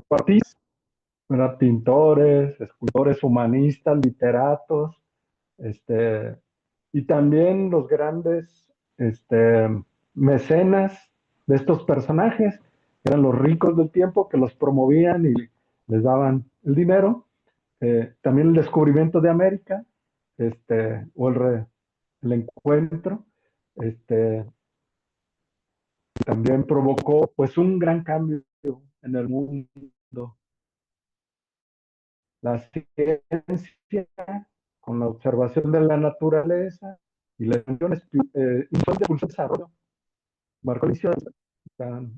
S3: eran pintores, escultores, humanistas, literatos, y también los grandes mecenas de estos personajes, eran los ricos del tiempo que los promovían y les daban el dinero. También el descubrimiento de América, o el encuentro, también provocó pues un gran cambio en el mundo. La ciencia, con la observación de la naturaleza y la intención de desarrollo, marcó el inicio de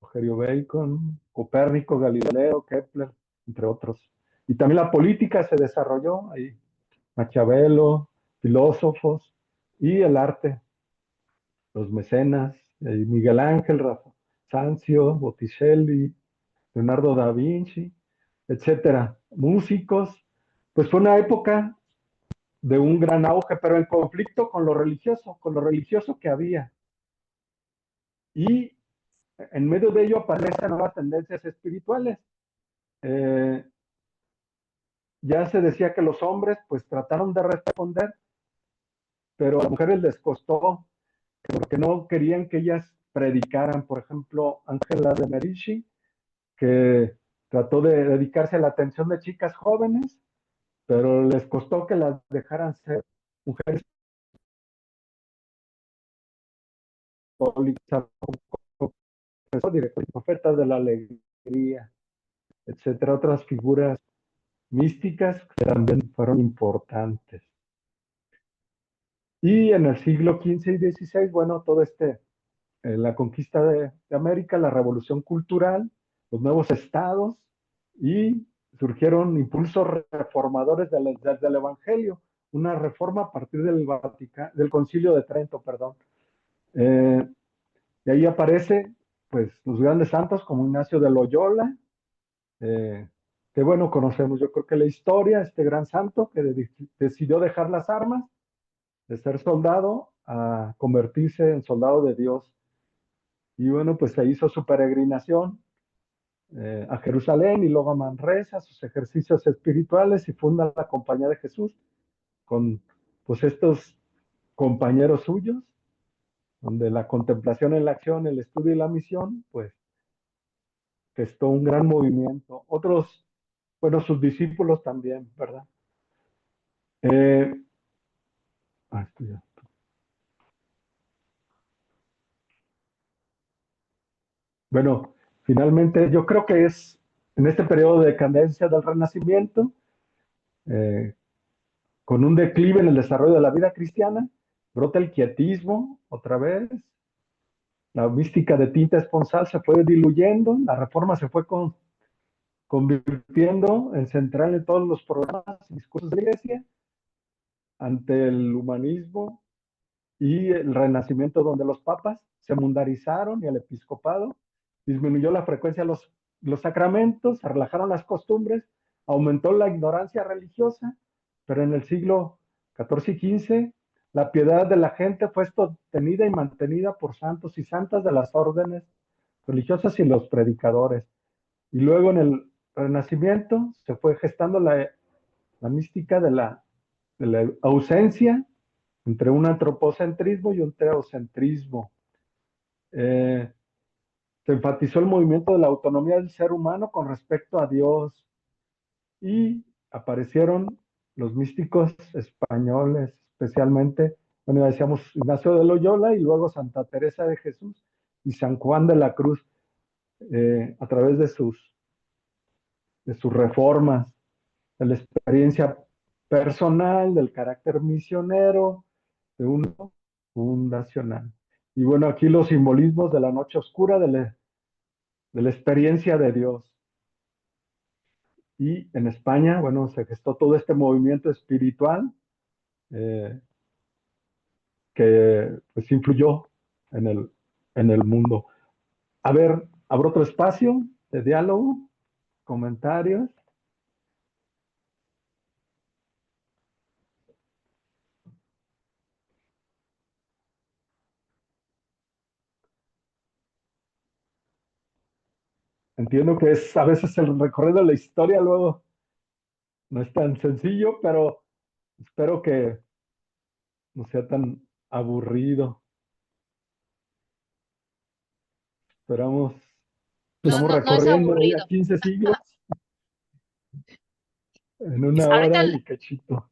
S3: Rogerio Bacon, Copérnico, Galileo, Kepler, entre otros. Y también la política se desarrolló ahí, Maquiavelo, filósofos, y el arte, los mecenas, Miguel Ángel, Sanzio, Botticelli, Leonardo da Vinci, etcétera, músicos. Pues fue una época de un gran auge, pero en conflicto con lo religioso que había. Y en medio de ello aparecen nuevas tendencias espirituales. Ya se decía que los hombres pues trataron de responder, pero a las mujeres les costó porque no querían que ellas predicaran. Por ejemplo, Ángela de Merici, que trató de dedicarse a la atención de chicas jóvenes, pero les costó que las dejaran ser mujeres católicas, profetas de la alegría, etcétera, otras figuras místicas que también fueron importantes. Y en el siglo XV y XVI, bueno, todo la conquista de América, la revolución cultural, los nuevos estados, y surgieron impulsos reformadores desde el Evangelio, una reforma a partir del Concilio de Trento, perdón. Y ahí aparece, pues, los grandes santos como Ignacio de Loyola, que bueno, conocemos yo creo que la historia, este gran santo que decidió dejar las armas, de ser soldado a convertirse en soldado de Dios. Y bueno, pues se hizo su peregrinación a Jerusalén y luego a Manresa, sus ejercicios espirituales y funda la Compañía de Jesús con pues estos compañeros suyos, donde la contemplación en la acción, el estudio y la misión, pues gestó un gran movimiento. Otros, bueno, sus discípulos también, ¿verdad? Eh, esto ya. Bueno, finalmente yo creo que es en este periodo de decadencia del Renacimiento, eh, con un declive en el desarrollo de la vida cristiana, brota el quietismo otra vez, la mística de tinta esponsal se fue diluyendo, la reforma se fue convirtiendo en central en todos los programas y discursos de la iglesia ante el humanismo y el renacimiento, donde los papas se mundarizaron y el episcopado disminuyó la frecuencia de los sacramentos, se relajaron las costumbres, aumentó la ignorancia religiosa, pero en el siglo XIV y XV la piedad de la gente fue sostenida y mantenida por santos y santas de las órdenes religiosas y los predicadores. Y luego en el Renacimiento se fue gestando la mística de la ausencia entre un antropocentrismo y un teocentrismo. Eh, Se enfatizó el movimiento de la autonomía del ser humano con respecto a Dios y aparecieron los místicos españoles, especialmente, bueno, ya decíamos Ignacio de Loyola y luego Santa Teresa de Jesús y San Juan de la Cruz, a través de sus reformas, de la experiencia personal, del carácter misionero, de uno fundacional. Y bueno, aquí los simbolismos de la noche oscura, de la experiencia de Dios. Y en España, bueno, se gestó todo este movimiento espiritual eh, que pues influyó en el mundo. A ver, abro otro espacio de diálogo, comentarios. Entiendo que es a veces el recorrido de la historia luego no es tan sencillo, pero espero que no sea tan aburrido. Esperamos,
S1: Pues,
S4: No,
S3: estamos
S4: no, no es
S3: recorriendo ya
S4: aburrido.
S3: 15 siglos en una
S4: Ahorita,
S3: hora y cachito.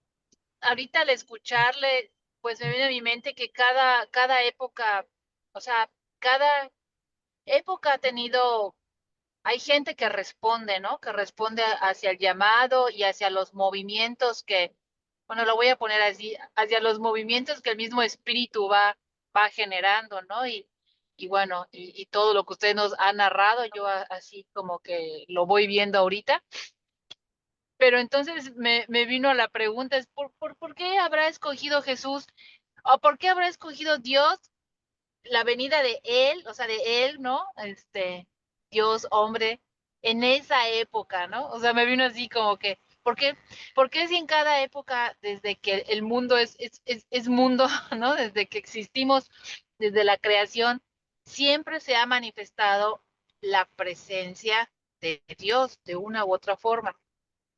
S4: ahorita al escucharle, pues me viene a mi mente que cada época, o sea, cada época ha tenido, hay gente que responde, ¿no? Que responde hacia el llamado y hacia los movimientos que, bueno, lo voy a poner así, hacia los movimientos que el mismo espíritu va generando, ¿no? Y bueno, y todo lo que usted nos ha narrado, yo así como que lo voy viendo ahorita. Pero entonces me vino la pregunta, es ¿por qué habrá escogido Jesús o por qué habrá escogido Dios la venida de él, o sea, de él, ¿no? Dios, hombre, en esa época, ¿no? O sea, me vino así como que, por qué si en cada época, desde que el mundo es mundo, ¿no? Desde que existimos, desde la creación, siempre se ha manifestado la presencia de Dios de una u otra forma?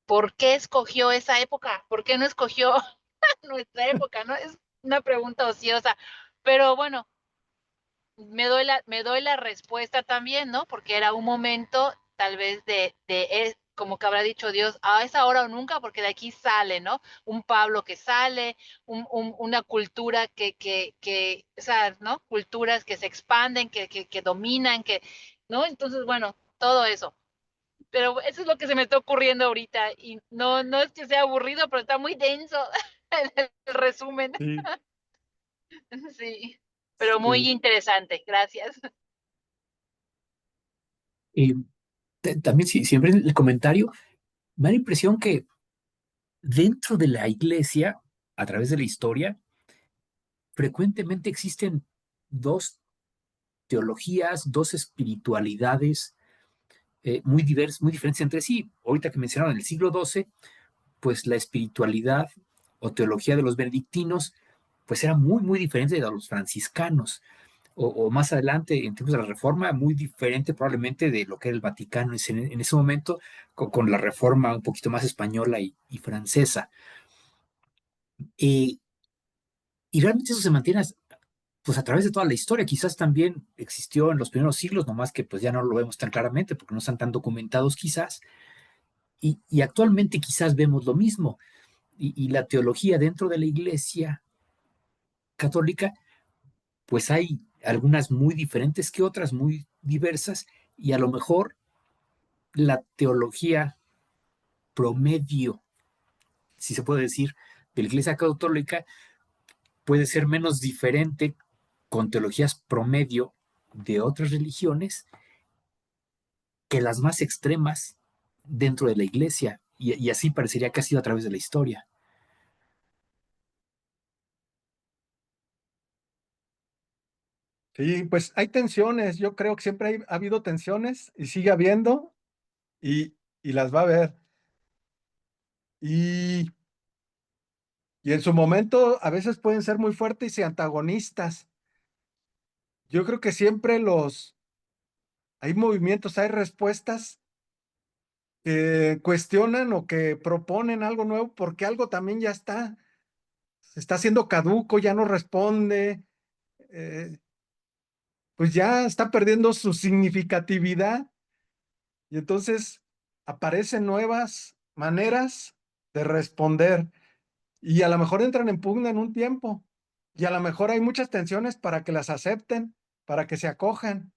S4: ¿Por qué escogió esa época? ¿Por qué no escogió nuestra época? ¿No? Es una pregunta ociosa, pero bueno, me doy la respuesta también, ¿no? Porque era un momento tal vez como que habrá dicho Dios, a esa hora o nunca, porque de aquí sale, ¿no? Un Pablo que sale, una cultura o sea, ¿no? Culturas que se expanden, que dominan, ¿no? Entonces, bueno, todo eso. Pero eso es lo que se me está ocurriendo ahorita y no es que sea aburrido, pero está muy denso el resumen.
S3: Sí,
S4: Sí, pero muy
S3: sí.
S4: interesante. Gracias.
S1: eh, también siempre en el comentario, me da la impresión que dentro de la iglesia, a través de la historia, frecuentemente existen dos teologías, dos espiritualidades muy diferentes entre sí. Ahorita que mencionaron en el siglo XII, pues la espiritualidad o teología de los benedictinos, pues era muy diferente de los franciscanos, o más adelante, en tiempos de la Reforma, muy diferente probablemente de lo que era el Vaticano en ese momento, con la Reforma un poquito más española y francesa. Y realmente eso se mantiene pues a través de toda la historia. Quizás también existió en los primeros siglos, nomás que pues ya no lo vemos tan claramente porque no están tan documentados quizás. Y actualmente quizás vemos lo mismo. Y la teología dentro de la Iglesia católica, pues hay algunas muy diferentes que otras, muy diversas, y a lo mejor la teología promedio, si se puede decir, de la Iglesia católica puede ser menos diferente con teologías promedio de otras religiones que las más extremas dentro de la Iglesia, y así parecería que ha sido a través de la historia.
S7: Sí, pues hay tensiones. Yo creo que siempre ha habido tensiones y sigue habiendo y las va a haber. Y, y en su momento a veces pueden ser muy fuertes y antagonistas. Yo creo que siempre hay movimientos, hay respuestas que cuestionan o que proponen algo nuevo porque algo también ya se está haciendo caduco, ya no responde, eh, pues ya está perdiendo su significatividad y entonces aparecen nuevas maneras de responder y a lo mejor entran en pugna en un tiempo y a lo mejor hay muchas tensiones para que las acepten, para que se acojan,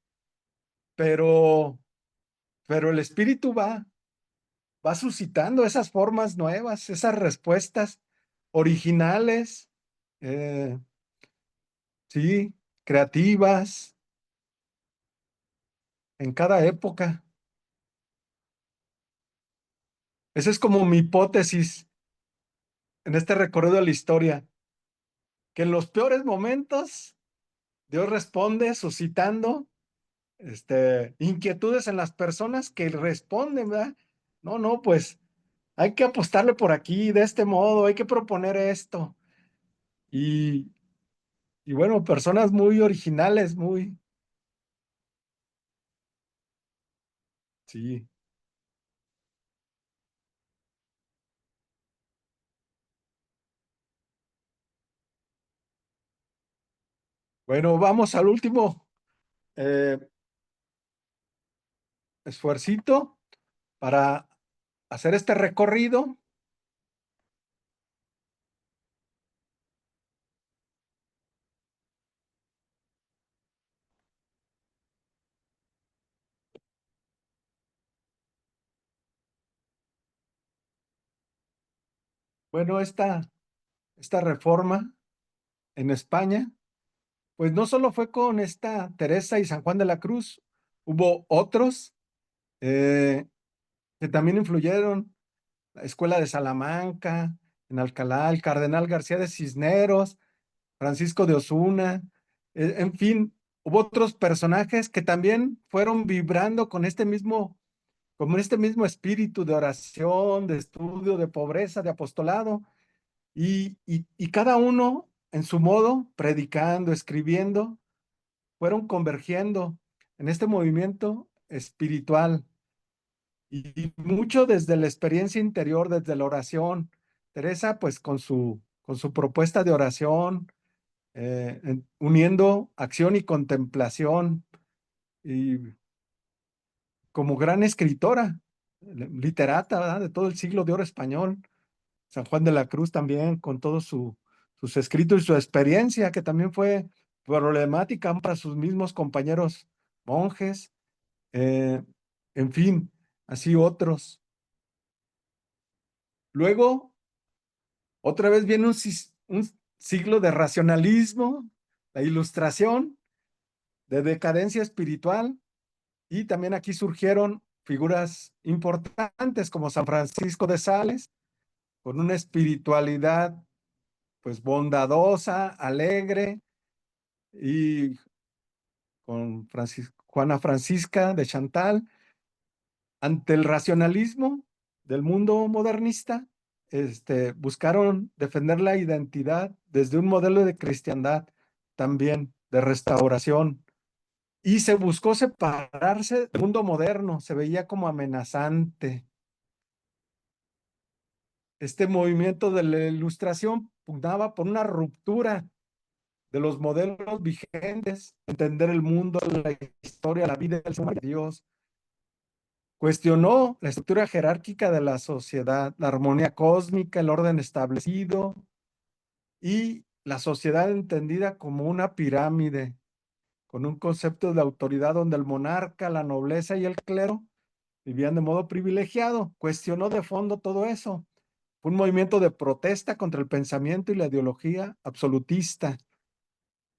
S7: pero, pero el espíritu va suscitando esas formas nuevas, esas respuestas originales, eh, sí, creativas, en cada época. Esa es como mi hipótesis en este recorrido de la historia, que en los peores momentos Dios responde suscitando inquietudes en las personas que responden, ¿verdad? No, no, pues hay que apostarle por aquí, de este modo, hay que proponer esto. Y, y bueno, personas muy originales, sí. Bueno, vamos al último eh, esfuercito para hacer este recorrido. Bueno, esta reforma en España, pues no solo fue con esta Teresa y San Juan de la Cruz, hubo otros eh, que también influyeron, la Escuela de Salamanca, en Alcalá, el Cardenal García de Cisneros, Francisco de Osuna, en fin, hubo otros personajes que también fueron vibrando con este mismo espíritu de oración, de estudio, de pobreza, de apostolado, y cada uno en su modo, predicando, escribiendo, fueron convergiendo en este movimiento espiritual y mucho desde la experiencia interior, desde la oración. Teresa, pues con su propuesta de oración, uniendo acción y contemplación, y como gran escritora, literata, ¿verdad? De todo el siglo de oro español. San Juan de la Cruz también, con todos sus escritos y su experiencia, que también fue problemática para sus mismos compañeros monjes, eh, en fin, así otros. Luego, otra vez viene un siglo de racionalismo, la ilustración, de decadencia espiritual, y también aquí surgieron figuras importantes como San Francisco de Sales, con una espiritualidad pues bondadosa, alegre, y con Juana Francisca de Chantal, ante el racionalismo del mundo modernista, buscaron defender la identidad desde un modelo de cristiandad también, de restauración, y se buscó separarse del mundo moderno, se veía como amenazante. Este movimiento de la Ilustración pugnaba por una ruptura de los modelos vigentes, entender el mundo, la historia, la vida del ser humano y Dios. Cuestionó la estructura jerárquica de la sociedad, la armonía cósmica, el orden establecido y la sociedad entendida como una pirámide, con un concepto de autoridad donde el monarca, la nobleza y el clero vivían de modo privilegiado. Cuestionó de fondo todo eso. Fue un movimiento de protesta contra el pensamiento y la ideología absolutista,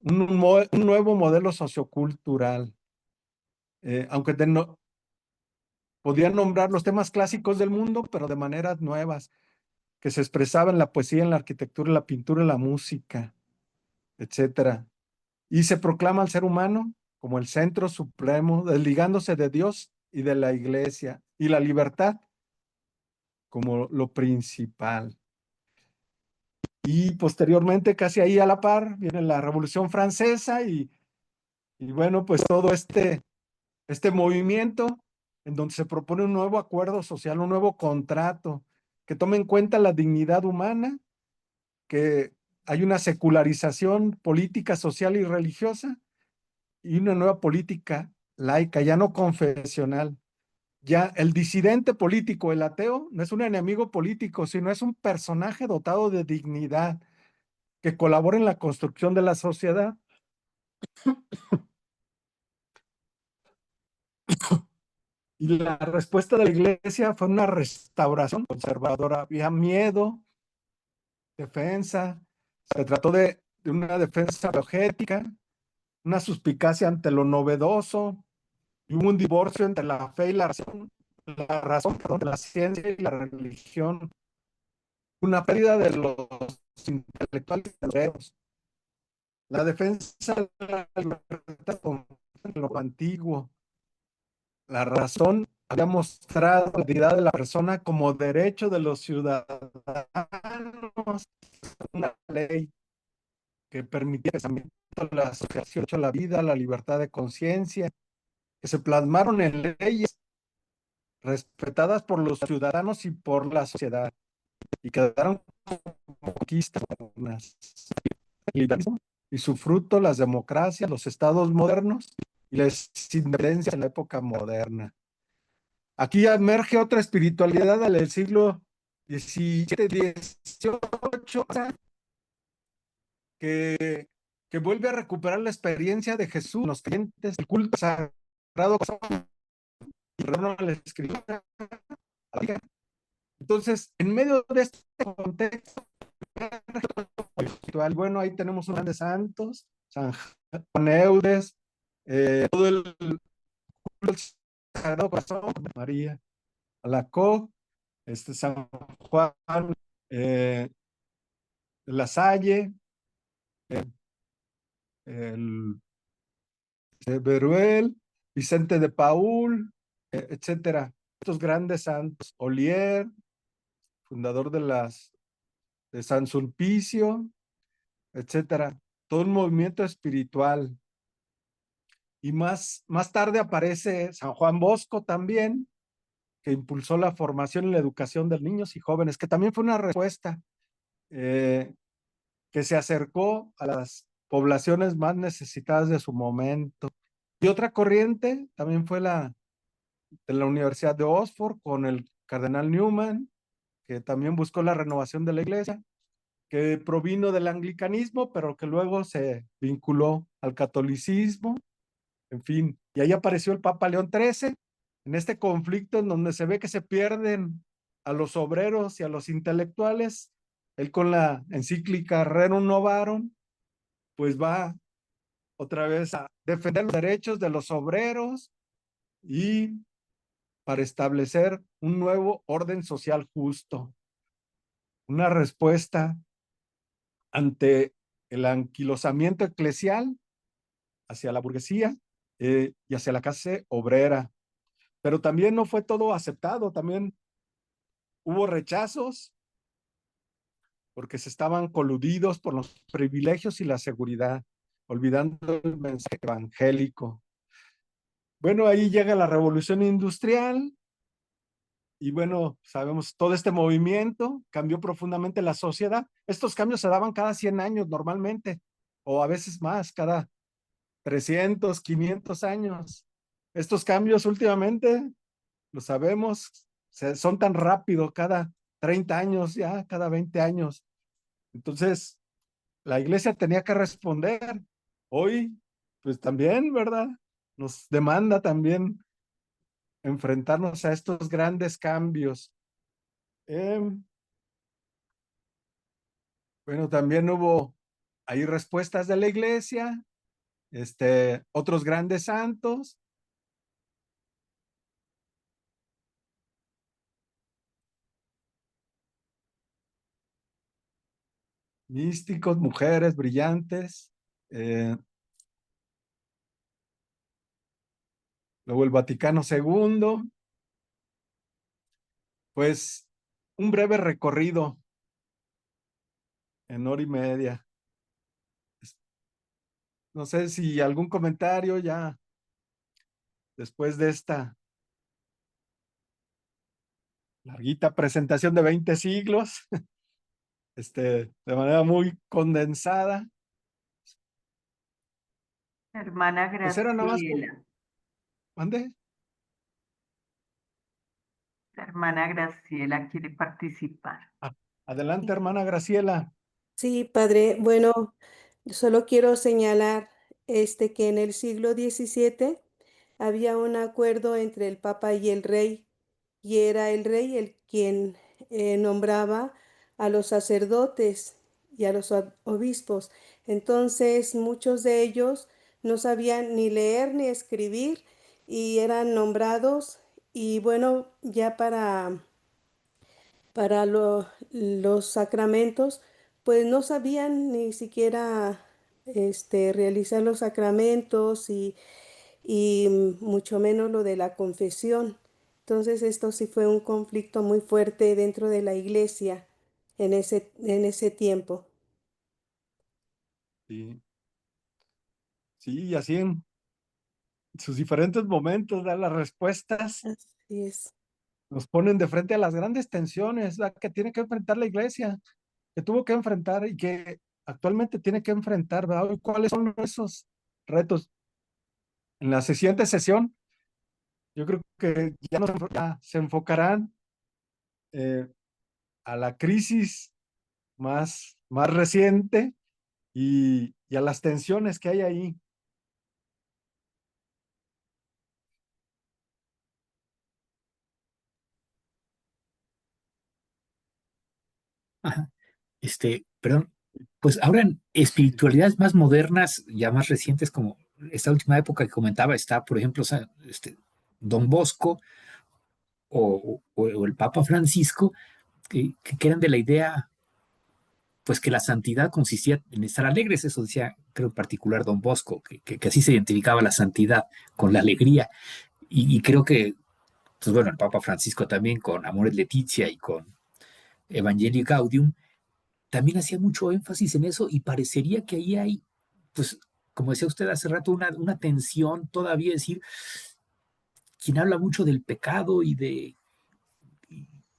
S7: un nuevo modelo sociocultural. Aunque podían nombrar los temas clásicos del mundo, pero de maneras nuevas, que se expresaban en la poesía, en la arquitectura, en la pintura, en la música, etcétera. Y se proclama al ser humano como el centro supremo, desligándose de Dios y de la iglesia, y la libertad como lo principal. Y posteriormente, casi ahí a la par, viene la Revolución Francesa y bueno, pues todo este movimiento en donde se propone un nuevo acuerdo social, un nuevo contrato que tome en cuenta la dignidad humana, que hay una secularización política, social y religiosa y una nueva política laica, ya no confesional. Ya el disidente político, el ateo, no es un enemigo político, sino es un personaje dotado de dignidad que colabora en la construcción de la sociedad. Y la respuesta de la iglesia fue una restauración conservadora. Había miedo, defensa, se trató de una defensa apologética, una suspicacia ante lo novedoso, y hubo un divorcio entre la fe y la razón de la ciencia y la religión, una pérdida de los intelectuales obreros, la defensa de la libertad en lo antiguo. La razón había mostrado la dignidad de la persona como derecho de los ciudadanos, una ley que permitía la asociación, la vida, la libertad de conciencia, que se plasmaron en leyes respetadas por los ciudadanos y por la sociedad, y quedaron como conquistas y su fruto las democracias, los estados modernos y la independencia en la época moderna. Aquí emerge otra espiritualidad del siglo XVII, XVIII, que vuelve a recuperar la experiencia de Jesús, los creyentes, el culto sagrado y retorno a la escritura. Entonces, en medio de este contexto espiritual, bueno, ahí tenemos unos grandes santos, San Juan Eudes, todo el Sagrado Corazón de María, Alacoque, San Juan La Salle, el Beruel, Vicente de Paul, etcétera. Estos grandes santos, Olier, fundador de San Sulpicio, etcétera. Todo un movimiento espiritual. Y más tarde aparece San Juan Bosco también, que impulsó la formación y la educación de niños y jóvenes, que también fue una respuesta que se acercó a las poblaciones más necesitadas de su momento. Y otra corriente también fue de la Universidad de Oxford con el cardenal Newman, que también buscó la renovación de la iglesia, que provino del anglicanismo, pero que luego se vinculó al catolicismo, en fin. Y ahí apareció el Papa León XIII, en este conflicto en donde se ve que se pierden a los obreros y a los intelectuales. Él con la encíclica Rerum Novarum, pues va otra vez a defender los derechos de los obreros y para establecer un nuevo orden social justo, una respuesta ante el anquilosamiento eclesial hacia la burguesía y hacia la clase obrera. Pero también no fue todo aceptado, también hubo rechazos porque se estaban coludidos por los privilegios y la seguridad, olvidando el mensaje evangélico. Bueno, ahí llega la revolución industrial y bueno, sabemos, todo este movimiento cambió profundamente la sociedad. Estos cambios se daban cada 100 años normalmente, o a veces más, cada 300, 500 años. Estos cambios últimamente, lo sabemos, son tan rápido, cada 30 años ya, cada 20 años. Entonces, la iglesia tenía que responder. Hoy, pues también, ¿verdad? Nos demanda también enfrentarnos a estos grandes cambios. Bueno, también hubo ahí respuestas de la iglesia, otros grandes santos. Místicos, mujeres brillantes. Luego el Vaticano II. Pues un breve recorrido en hora y media. No sé si algún comentario ya después de esta larguita presentación de 20 siglos, de manera muy condensada.
S2: Hermana
S7: Pues era nada más,
S2: Graciela,
S7: ¿mande?
S2: la hermana Graciela quiere participar.
S7: Ah, adelante, hermana Graciela.
S8: Sí, padre. Bueno, yo solo quiero señalar que en el siglo XVII había un acuerdo entre el Papa y el rey, y era el rey el quien nombraba a los sacerdotes y a los obispos. Entonces, muchos de ellos no sabían ni leer ni escribir y eran nombrados, y bueno, ya para los sacramentos, pues no sabían ni siquiera realizar los sacramentos y mucho menos lo de la confesión. Entonces esto sí fue un conflicto muy fuerte dentro de la iglesia en ese tiempo.
S7: Sí, sí, y así en sus diferentes momentos, ¿verdad? Las respuestas
S8: Así es.
S7: nos ponen de frente a las grandes tensiones, ¿verdad? Que tiene que enfrentar la iglesia, que tuvo que enfrentar y que actualmente tiene que enfrentar, ¿verdad? ¿Y cuáles son esos retos? En la siguiente sesión, yo creo que ya se enfocarán eh, a la crisis más reciente y a las tensiones que hay ahí.
S1: Ajá. Perdón, pues ahora en espiritualidades más modernas, ya más recientes, como esta última época que comentaba, está, por ejemplo, Don Bosco o el Papa Francisco, que eran de la idea, pues que la santidad consistía en estar alegres, eso decía, creo en particular Don Bosco, que así se identificaba la santidad, con la alegría, y creo que, pues bueno, el Papa Francisco también con Amoris Laetitia y con Evangelii Gaudium, también hacía mucho énfasis en eso y parecería que ahí hay, pues, como decía usted hace rato, una tensión todavía, es decir, quien habla mucho del pecado y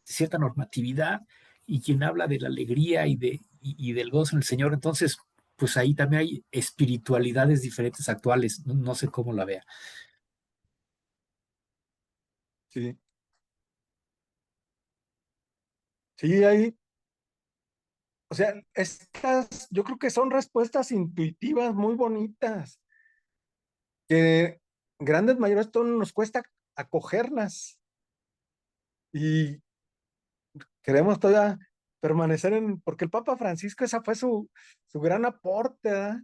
S1: cierta normatividad y quien habla de la alegría y del gozo en el Señor, entonces, pues ahí también hay espiritualidades diferentes actuales, no sé cómo la vea.
S7: Sí, sí, hay, o sea, estas yo creo que son respuestas intuitivas muy bonitas, que grandes mayores todo nos cuesta acogerlas y queremos todavía permanecer porque el Papa Francisco, esa fue su gran aporte, ¿verdad?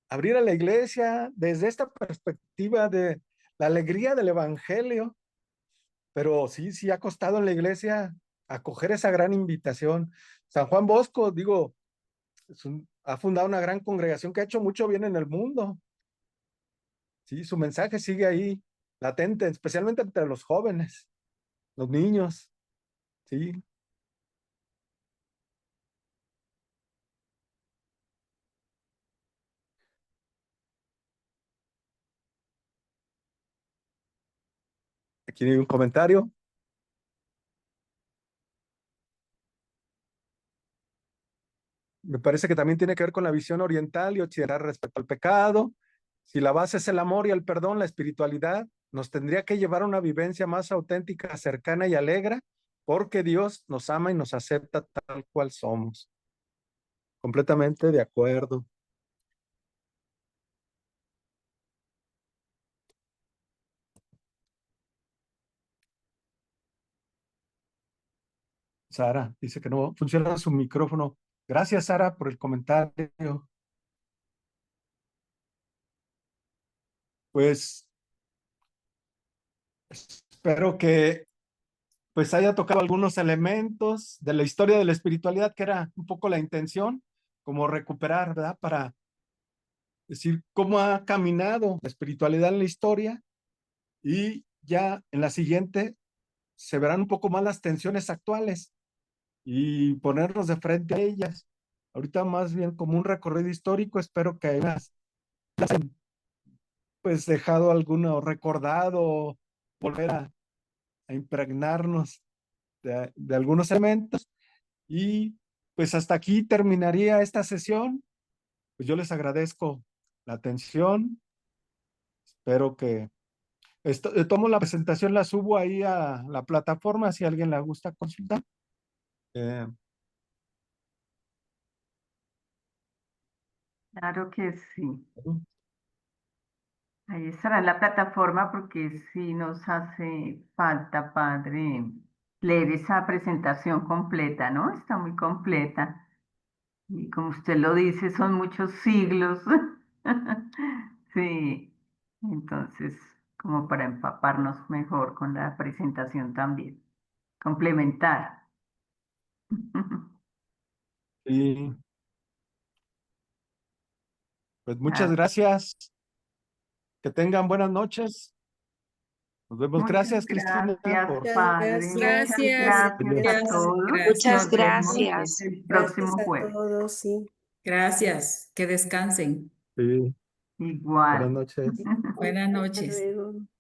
S7: Abrir a la iglesia desde esta perspectiva de la alegría del evangelio, pero sí, sí ha costado en la iglesia acoger esa gran invitación. San Juan Bosco, digo, ha fundado una gran congregación que ha hecho mucho bien en el mundo. Sí, su mensaje sigue ahí latente, especialmente entre los jóvenes, los niños, ¿sí? Aquí hay un comentario. Me parece que también tiene que ver con la visión oriental y occidental respecto al pecado. Si la base es el amor y el perdón, la espiritualidad nos tendría que llevar a una vivencia más auténtica, cercana y alegre, porque Dios nos ama y nos acepta tal cual somos. Completamente de acuerdo. Sara dice que no funciona su micrófono. Gracias, Sara, por el comentario. Pues espero que pues haya tocado algunos elementos de la historia de la espiritualidad, que era un poco la intención, como recuperar, ¿verdad? Para decir cómo ha caminado la espiritualidad en la historia, y ya en la siguiente se verán un poco más las tensiones actuales y ponernos de frente a ellas. Ahorita más bien como un recorrido histórico, espero que hayas pues dejado alguno recordado, volver a impregnarnos de algunos elementos. Y pues hasta aquí terminaría esta sesión. Pues yo les agradezco la atención. Espero que tomo la presentación, la subo ahí a la plataforma si a alguien le gusta consultar.
S2: Claro que sí. Ahí estará en la plataforma porque sí nos hace falta, padre, leer esa presentación completa, ¿no? Está muy completa. Y como usted lo dice, son muchos siglos. Sí. Entonces, como para empaparnos mejor con la presentación también. Complementar.
S7: Y pues muchas
S2: Ah,
S7: gracias. Que tengan buenas noches. Nos vemos.
S2: muchas
S7: Gracias, Cristina,
S2: gracias,
S7: por...
S8: Muchas
S2: padre. Muchas
S5: Gracias,
S2: gracias a todos.
S6: Muchas
S2: Nos vemos
S6: gracias.
S2: el
S8: gracias
S2: próximo
S8: a
S2: jueves.
S8: todos, sí.
S9: Gracias, que descansen.
S7: Sí, buenas
S2: Igual.
S7: noches.
S9: Buenas
S8: Hasta
S9: noches.
S8: luego.